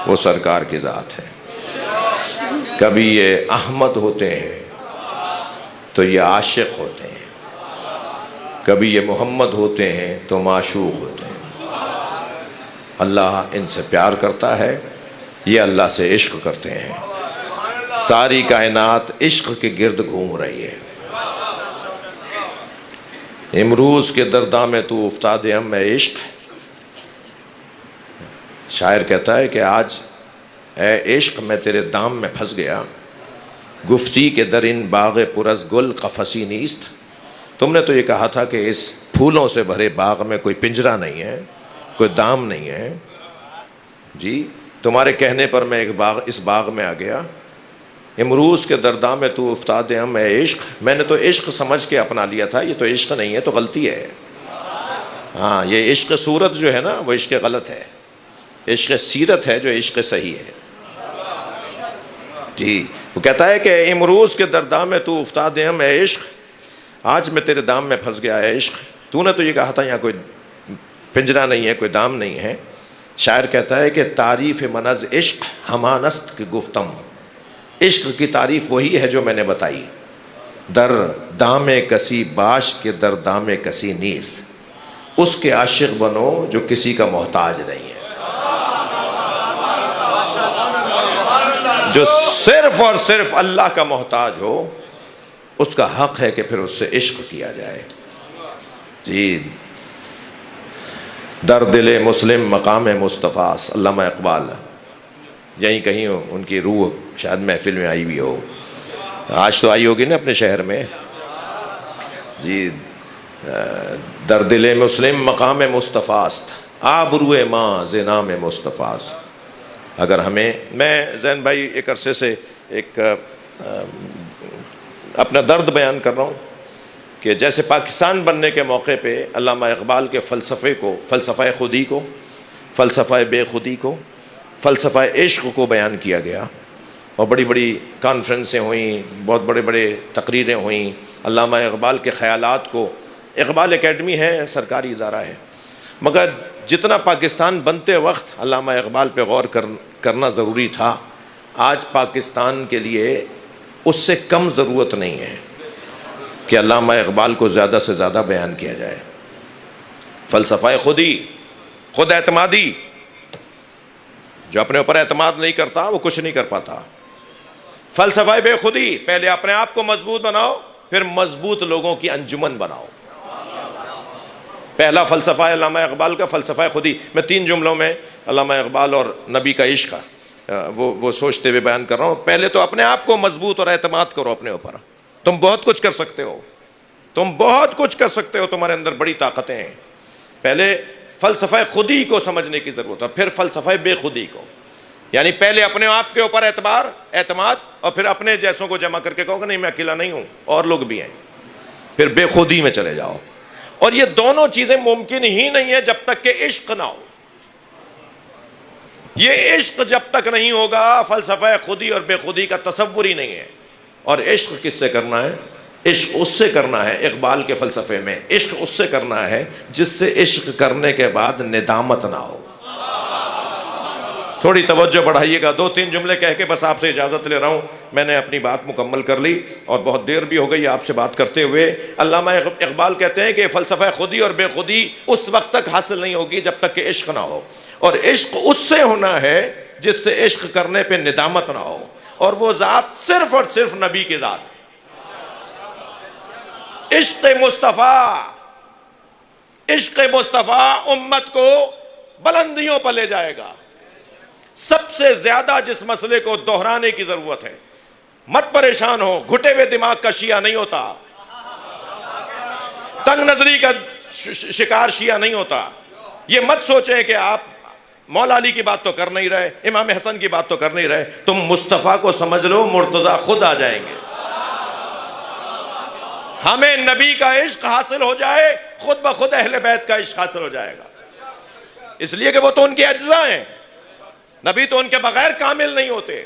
وہ سرکار کی ذات ہے. کبھی یہ احمد ہوتے ہیں تو یہ عاشق ہوتے ہیں، کبھی یہ محمد ہوتے ہیں تو معشوق ہوتے ہیں. اللہ ان سے پیار کرتا ہے، یہ اللہ سے عشق کرتے ہیں. ساری کائنات عشق کے گرد گھوم رہی ہے. امروز کے درداں میں تو افتاد ہم اے عشق. شاعر کہتا ہے کہ آج اے عشق میں تیرے دام میں پھنس گیا، گفتی کے در ان باغ پرز گل قفسی نیست. تم نے تو یہ کہا تھا کہ اس پھولوں سے بھرے باغ میں کوئی پنجرہ نہیں ہے، کوئی دام نہیں ہے. جی تمہارے کہنے پر میں اس باغ میں آ گیا. امروز کے درداں میں تو افتاد ہم اے عشق. میں نے تو عشق سمجھ کے اپنا لیا تھا، یہ تو عشق نہیں ہے، تو غلطی ہے. ہاں یہ عشق صورت جو ہے نا وہ عشق غلط ہے. عشق سیرت ہے جو عشق صحیح ہے. جی وہ کہتا ہے کہ امروز کے درداں میں تو افتاد ہم اے عشق، آج میں تیرے دام میں پھنس گیا ہے عشق. تو نے تو یہ کہا تھا یہاں کوئی پنجرہ نہیں ہے، کوئی دام نہیں ہے. شاعر کہتا ہے کہ تعریف من از عشق ہمانست کی گفتم، عشق کی تعریف وہی ہے جو میں نے بتائی، در دام کسی باش کے در دام کسی نیز، اس کے عاشق بنو جو کسی کا محتاج نہیں ہے، جو صرف اور صرف اللہ کا محتاج ہو، اس کا حق ہے کہ پھر اس سے عشق کیا جائے۔ جی، در دل مسلم مقام مصطفیٰ، علامہ اقبال، یہیں کہیں ان کی روح شاید محفل میں آئی ہوئی ہو، آج تو آئی ہوگی نا اپنے شہر میں۔ جی، در دل مسلم مقام مصطفیٰ است، آبرو ماں ز نام مصطفیٰ است۔ اگر ہمیں، میں زین بھائی ایک عرصے سے ایک اپنا درد بیان کر رہا ہوں کہ جیسے پاکستان بننے کے موقع پہ علامہ اقبال کے فلسفے کو، فلسفہ خودی کو، فلسفہ بے خودی کو، فلسفہ عشق کو بیان کیا گیا، اور بڑی بڑی کانفرنسیں ہوئیں، بہت بڑے بڑے تقریریں ہوئیں علامہ اقبال کے خیالات کو۔ اقبال اکیڈمی ہے، سرکاری ادارہ ہے، مگر جتنا پاکستان بنتے وقت علامہ اقبال پہ غور کرنا ضروری تھا، آج پاکستان کے لیے اس سے کم ضرورت نہیں ہے کہ علامہ اقبال کو زیادہ سے زیادہ بیان کیا جائے۔ فلسفہ خودی، خود اعتمادی، جو اپنے اوپر اعتماد نہیں کرتا وہ کچھ نہیں کر پاتا۔ فلسفہ بے خودی، پہلے اپنے آپ کو مضبوط بناؤ، پھر مضبوط لوگوں کی انجمن بناؤ۔ پہلا فلسفہ علامہ اقبال کا فلسفہ خودی۔ میں 3 جملوں میں علامہ اقبال اور نبی کا عشق وہ سوچتے ہوئے بیان کر رہا ہوں۔ پہلے تو اپنے آپ کو مضبوط اور اعتماد کرو اپنے اوپر، تم بہت کچھ کر سکتے ہو، تم بہت کچھ کر سکتے ہو، تمہارے اندر بڑی طاقتیں ہیں۔ پہلے فلسفہ خودی کو سمجھنے کی ضرورت ہے، پھر فلسفہ بے خودی کو، یعنی پہلے اپنے آپ کے اوپر اعتماد، اور پھر اپنے جیسوں کو جمع کر کے کہو کہ نہیں میں اکیلا نہیں ہوں، اور لوگ بھی ہیں، پھر بے خودی میں چلے جاؤ۔ اور یہ دونوں چیزیں ممکن ہی نہیں ہے جب تک کہ عشق نہ ہو۔ یہ عشق جب تک نہیں ہوگا، فلسفہ خودی اور بے خودی کا تصور ہی نہیں ہے۔ اور عشق کس سے کرنا ہے؟ عشق اس سے کرنا ہے، اقبال کے فلسفے میں عشق اس سے کرنا ہے جس سے عشق کرنے کے بعد ندامت نہ ہو۔ تھوڑی توجہ بڑھائیے گا، 2-3 جملے کہہ کے بس آپ سے اجازت لے رہا ہوں، میں نے اپنی بات مکمل کر لی اور بہت دیر بھی ہو گئی آپ سے بات کرتے ہوئے۔ علامہ اقبال کہتے ہیں کہ فلسفہ خودی اور بے خودی اس وقت تک حاصل نہیں ہوگی جب تک کہ عشق نہ ہو، اور عشق اس سے ہونا ہے جس سے عشق کرنے پہ ندامت نہ ہو، اور وہ ذات صرف اور صرف نبی کی ذات۔ عشق مصطفیٰ، عشق مصطفیٰ امت کو بلندیوں پر لے جائے گا۔ سب سے زیادہ جس مسئلے کو دہرانے کی ضرورت ہے، مت پریشان ہو، گھٹے ہوئے دماغ کا شیعہ نہیں ہوتا، تنگ نظری کا شکار شیعہ نہیں ہوتا۔ یہ مت سوچیں کہ آپ مولا علی کی بات تو کر نہیں رہے، امام حسن کی بات تو کر نہیں رہے، تم مصطفیٰ کو سمجھ لو، مرتضیٰ خود آ جائیں گے۔ ہمیں نبی کا عشق حاصل ہو جائے، خود بخود اہل بیت کا عشق حاصل ہو جائے گا، اس لیے کہ وہ تو ان کے اجزاء ہیں، نبی تو ان کے بغیر کامل نہیں ہوتے۔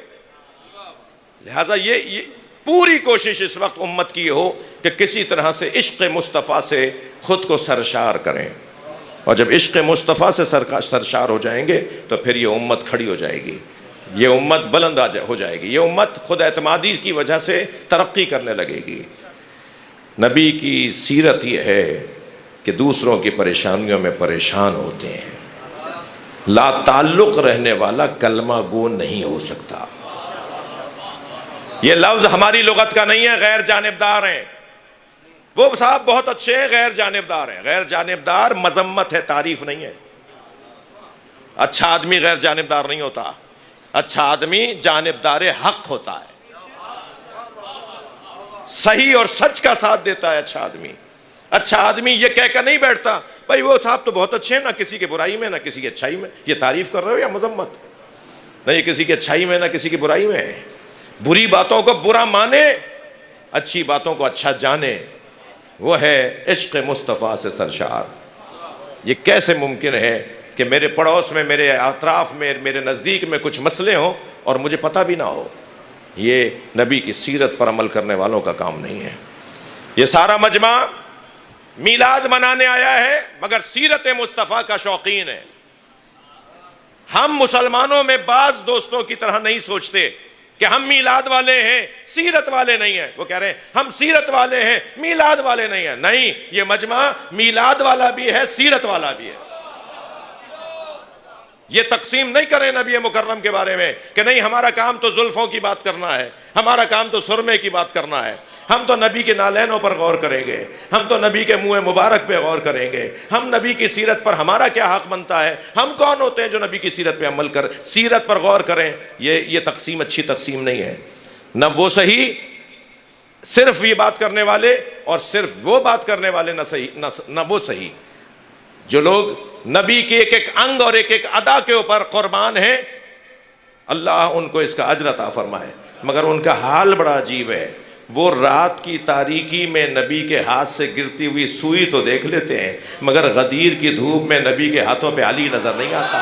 لہٰذا یہ پوری کوشش اس وقت امت کی ہو کہ کسی طرح سے عشق مصطفیٰ سے خود کو سرشار کریں، اور جب عشق مصطفیٰ سے سرشار ہو جائیں گے تو پھر یہ امت کھڑی ہو جائے گی، یہ امت بلند ہو جائے گی، یہ امت خود اعتمادی کی وجہ سے ترقی کرنے لگے گی۔ نبی کی سیرت یہ ہے کہ دوسروں کی پریشانیوں میں پریشان ہوتے ہیں، لا تعلق رہنے والا کلمہ گو نہیں ہو سکتا۔ یہ لفظ ہماری لغت کا نہیں ہے، غیر جانبدار ہیں وہ صاحب، بہت اچھے ہیں، غیر جانبدار ہیں۔ غیر جانبدار مذمت ہے، تعریف نہیں ہے۔ اچھا آدمی غیر جانبدار نہیں ہوتا، اچھا آدمی جانبدار حق ہوتا ہے، صحیح اور سچ کا ساتھ دیتا ہے اچھا آدمی۔ اچھا آدمی یہ کہہ کر نہیں بیٹھتا بھائی وہ صاحب تو بہت اچھے ہیں، نہ کسی کی برائی میں نہ کسی کی اچھائی میں۔ یہ تعریف کر رہے ہو یا مذمت؟ نہ یہ کسی کی اچھائی میں نہ کسی کی برائی میں ہے۔ بری باتوں کو برا مانے، اچھی باتوں کو اچھا جانے، وہ ہے عشق مصطفیٰ سے سرشار۔ یہ کیسے ممکن ہے کہ میرے پڑوس میں، میرے اطراف میں، میرے نزدیک میں کچھ مسئلے ہوں اور مجھے پتہ بھی نہ ہو؟ یہ نبی کی سیرت پر عمل کرنے والوں کا کام نہیں ہے۔ یہ سارا مجمع میلاد منانے آیا ہے مگر سیرت مصطفیٰ کا شوقین ہے۔ ہم مسلمانوں میں بعض دوستوں کی طرح نہیں سوچتے کہ ہم میلاد والے ہیں، سیرت والے نہیں ہیں. وہ کہہ رہے ہیں ہم سیرت والے ہیں، میلاد والے نہیں ہیں. نہیں، یہ مجمع میلاد والا بھی ہے، سیرت والا بھی ہے. یہ تقسیم نہیں کریں نبی مکرم کے بارے میں کہ نہیں ہمارا کام تو زلفوں کی بات کرنا ہے، ہمارا کام تو سرمے کی بات کرنا ہے. ہم تو نبی کے نالینوں پر غور کریں گے، ہم تو نبی کے منہ مبارک پہ غور کریں گے. ہم نبی کی سیرت پر ہمارا کیا حق بنتا ہے؟ ہم کون ہوتے ہیں جو نبی کی سیرت پہ عمل کر سیرت پر غور کریں؟ یہ تقسیم اچھی تقسیم نہیں ہے. نہ وہ صحیح صرف یہ بات کرنے والے اور صرف وہ بات کرنے والے نہ وہ صحیح. جو لوگ نبی کے ایک ایک انگ اور ایک ایک ادا کے اوپر قربان ہیں، اللہ ان کو اس کا اجر عطا فرمائے. مگر ان کا حال بڑا عجیب ہے. وہ رات کی تاریکی میں نبی کے ہاتھ سے گرتی ہوئی سوئی تو دیکھ لیتے ہیں، مگر غدیر کی دھوپ میں نبی کے ہاتھوں پہ علی نظر نہیں آتا.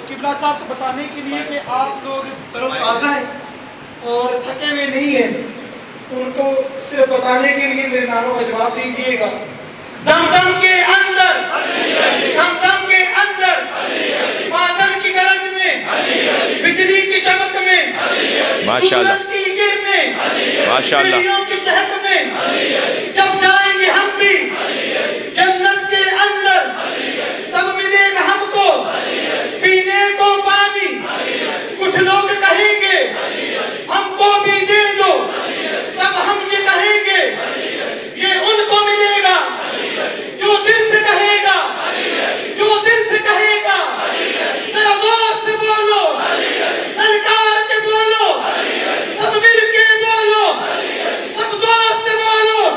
قبلہ صاحب کو بتانے کے لیے کہ آپ لوگ تازہ ہیں اور تھکے ہوئے نہیں ہیں، ان کو صرف بتانے کے لیے میرے نعروں کا جواب دیجیے گا. دم دم کے اندر، دم دم کے اندر، بادل کی گرج میں، بجلی کی چمک میں، ماشاءاللہ سورج کی کرنیں، ماشاءاللہ، چڑیوں کی چہک میں، جب جائیں گے ہم بھی جنت کے اندر، تب ملے گا ہم کو پینے کو پانی. کچھ لوگ کہیں گے ہم کو بھی دے دو، تب ہم یہ کہیں گے یہ ان کو ملے گا جو دل سے کہے گا، جو دل سے کہے گا. ذرا زور سے بولو، للکار کے بولو، سب مل کے بولو، سب زور سے بولو،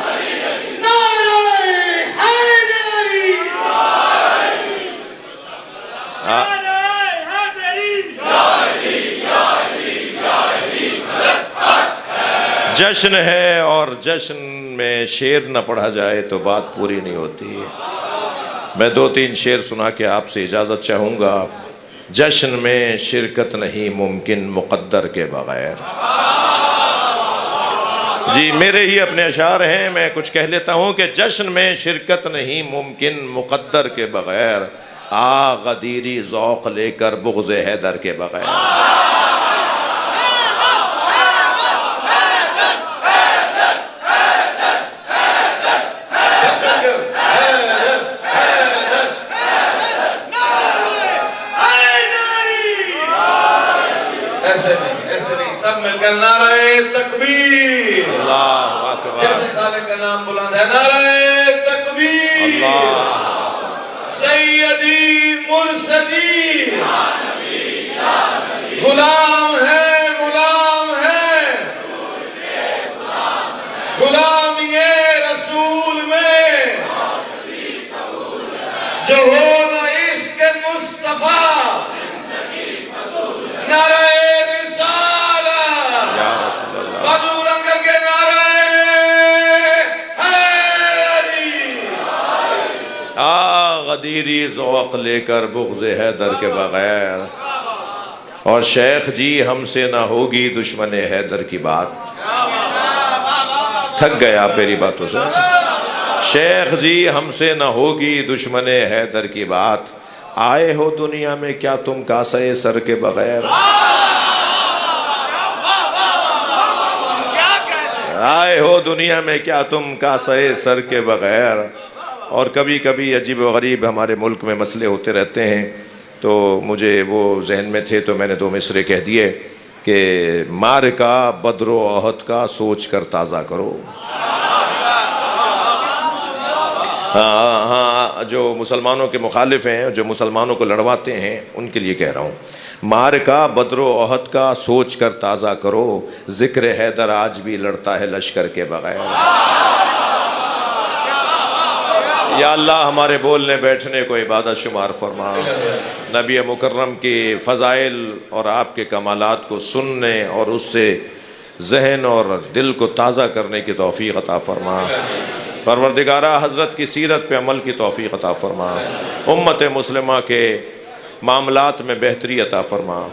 نعرہ حیدری. جشن ہے اور جشن میں شعر نہ پڑھا جائے تو بات پوری نہیں ہوتی. میں 2-3 شعر سنا کے آپ سے اجازت چاہوں گا. جشن میں شرکت نہیں ممکن مقدر کے بغیر. جی میرے ہی اپنے اشعار ہیں، میں کچھ کہہ لیتا ہوں کہ جشن میں شرکت نہیں ممکن مقدر کے بغیر. آ غدیری ذوق لے کر بغض حیدر کے بغیر. ایسے نہیں، سب مل کر نعرہ تکبیر. اللہ اکبر. جیسے خالق کا نام بلند ہے، نعرہ تکبیر. اللہ سیدی مرسلی غلام ہے، غلام ہے، غلامی رسول میں جو ہو نہ عشق مصطفیٰ. نعرہ غدیری ذوق لے کر بغض حیدر کے بغیر. اور شیخ جی ہم سے نہ ہوگی دشمن حیدر کی بات. تھک گئے آپ میری باتوں سے. شیخ جی ہم سے نہ ہوگی دشمن حیدر کی بات. آئے ہو دنیا میں کیا تم کاسے سر کے بغیر. آئے ہو دنیا میں کیا تم کاسے سر کے بغیر. اور کبھی کبھی عجیب و غریب ہمارے ملک میں مسئلے ہوتے رہتے ہیں، تو مجھے وہ ذہن میں تھے تو میں نے 2 مصرے کہہ دیے کہ معرکہ بدر و احد کا سوچ کر تازہ کرو. ہاں جو مسلمانوں کے مخالف ہیں، جو مسلمانوں کو لڑواتے ہیں، ان کے لیے کہہ رہا ہوں، معرکہ بدر و احد کا سوچ کر تازہ کرو. ذکر حیدر آج بھی لڑتا ہے لشکر کے بغیر. یا اللہ ہمارے بولنے بیٹھنے کو عبادت شمار فرما. نبی مکرم کی فضائل اور آپ کے کمالات کو سننے اور اس سے ذہن اور دل کو تازہ کرنے کی توفیق عطا فرما. پروردگارہ حضرت کی سیرت پہ عمل کی توفیق عطا فرما. امت مسلمہ کے معاملات میں بہتری عطا فرما.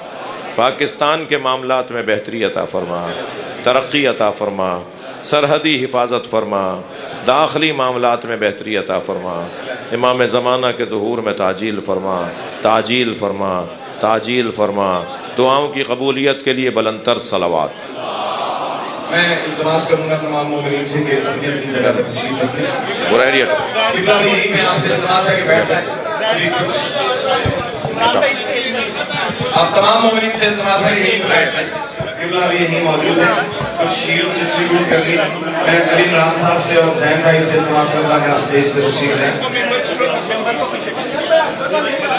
پاکستان کے معاملات میں بہتری عطا فرما. ترقی عطا فرما. سرحدی حفاظت فرما، داخلی معاملات میں بہتری عطا فرما، امام زمانہ کے ظہور میں تعجیل فرما، تعجیل فرما، تعجیل فرما، دعاؤں کی قبولیت کے لیے بلند تر صلوات۔ میں التماس کروں گا تمام مومنین سے کہ اپنی اپنی جگہ پر تشریف رکھیں۔ برائے قبلہ بھی یہیں پہ آپ سے التماس ہے کہ بیٹھ جائیں۔ آپ تمام مومنین سے التماس ہے کہ یہیں پہ بیٹھ جائیں۔ قبلہ بھی یہیں موجود ہے، کچھ شیلڈ ڈسٹریبیوٹ کر لی۔ میں علی عمران صاحب سے اور زین بھائی سے التماس کروں گا کہ آپ سٹیج پہ تشریف لیں۔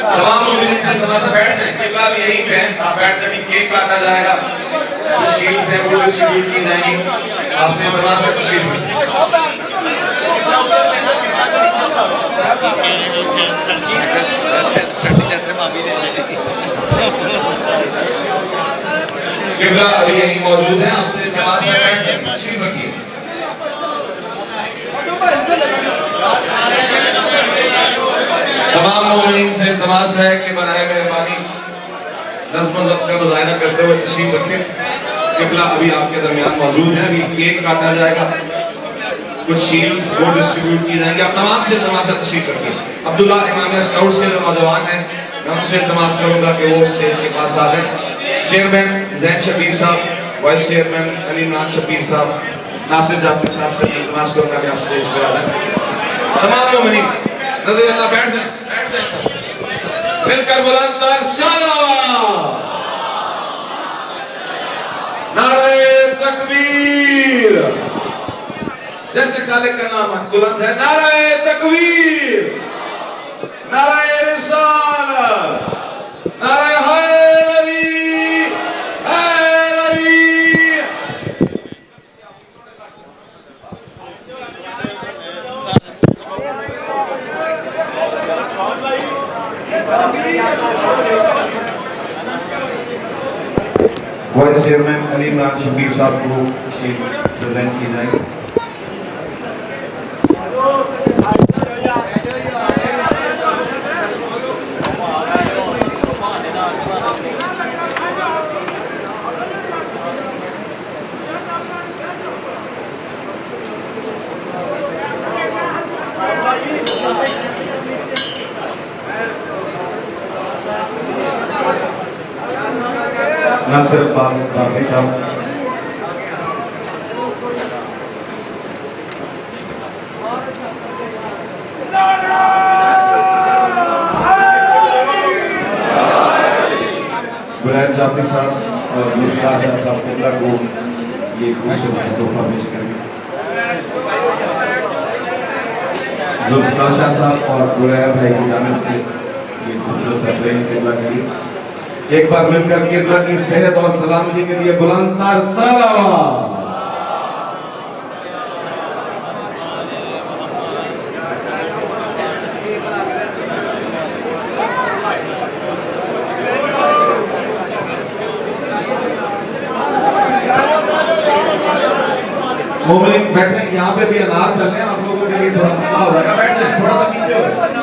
تمام مومنین سے التماس ہے بیٹھ جائیں۔ قبلہ بھی یہیں پہ ہے، آپ بیٹھ جائیں، کیک کاٹا جائے گا، کچھ شیلڈ ہیں وہ ڈسٹریبیوٹ کی جائیں گی۔ آپ سے التماس ہے تشریف لیں۔ قبلہ ابھی یہیں موجود ہیں، آپ سے التماس ہے بیٹھ جائیں، تشریف رکھیے۔ تمام مومنین سے التماس ہے کہ برائے مہربانی نظم و ضبط کا مظاہرہ کرتے ہوئے تشریف رکھیں۔ قبلہ ابھی آپ کے درمیان موجود ہے، ابھی کیک کاٹا جائے گا، کچھ شیلز وہ ڈسٹریبیوٹ کی جائیں گے۔ آپ تمام سے التماس ہے تشریف رکھیں۔ عبداللہ امامیہ اسکاؤٹس کے جو نوجوان ہیں میں ان سے التماس کروں گا کہ وہ اسٹیج کے پاس آ جائیں۔ چیئرمین زین شبیر صاحب، وائس چیئرمین علی عمران شبیر صاحب، ناصر جعفری صاحب سے التماس کروں گا کہ آپ اسٹیج پہ آ جائیں۔ تمام مومنین نظر اللہ بیٹھ جائیں، بیٹھ جائیں سب مل کر بلند تر صلوات۔ نعرہ تکبیر، جیسے خالق کا نام بلند ہے، نعرہ تکبیر، نعرہ رسالت، نعرہ حیدری، حیدری۔ وائس چیئرمین علی عمران شبیر صاحب کو شیٹ پریزنٹ کی جائے۔ ناصر عباس جعفری صاحب، برائد جعفری صاحب اور ذوالفقار شاہ صاحب قبلہ کو یہ خوبصورت سے تحفہ پیش کریں۔ ذوالفقار شاہ صاحب اور برائد بھائی کی جانب سے یہ خوبصورت سے پلین قبلہ کے لیے ایک بار مل کر قبلہ کی صحت اور سلامتی کے لیے بلند تر صلوات۔ مومنین بیٹھیں، یہاں پہ بھی انار چل رہے ہیں، آپ لوگوں کے لیے تھوڑا مسئلہ ہو جائے گا، بیٹھ جائیں، تھوڑا سا پیچھے ہو جائے۔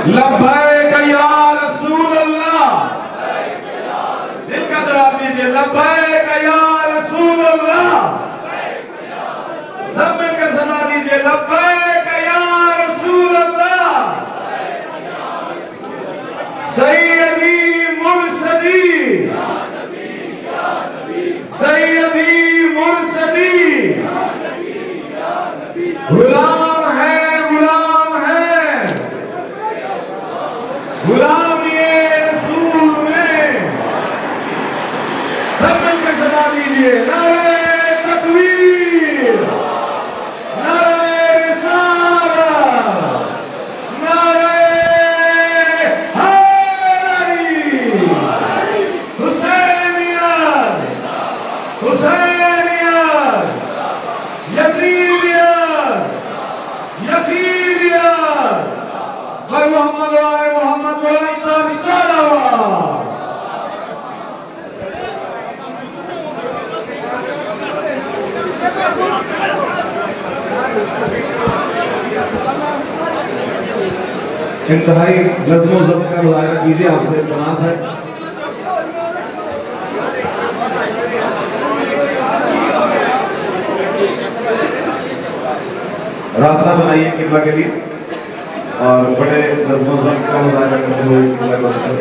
لبیک یا رسول اللہ، دل کا جواب دیجئے، لبیک یا رسول اللہ، سب مل کر سنا دیجئے، لبیک یا رسول اللہ، سیدی مرشدی، سیدی مرشدی، غلام ہے، غلام ہے، غلامی رسول میں، سب مل کر سنا دیجئے، نعرہ تکبیر، نعرہ رسالت۔ انتہائی نظم و ضبط کا مظاہرہ کیجیے، آپ سے التماس ہے۔ راستہ بنائیے قبلہ کے لیے اور بڑے نظم و ضبط کا مظاہرہ کرتے ہوئے قبلہ کو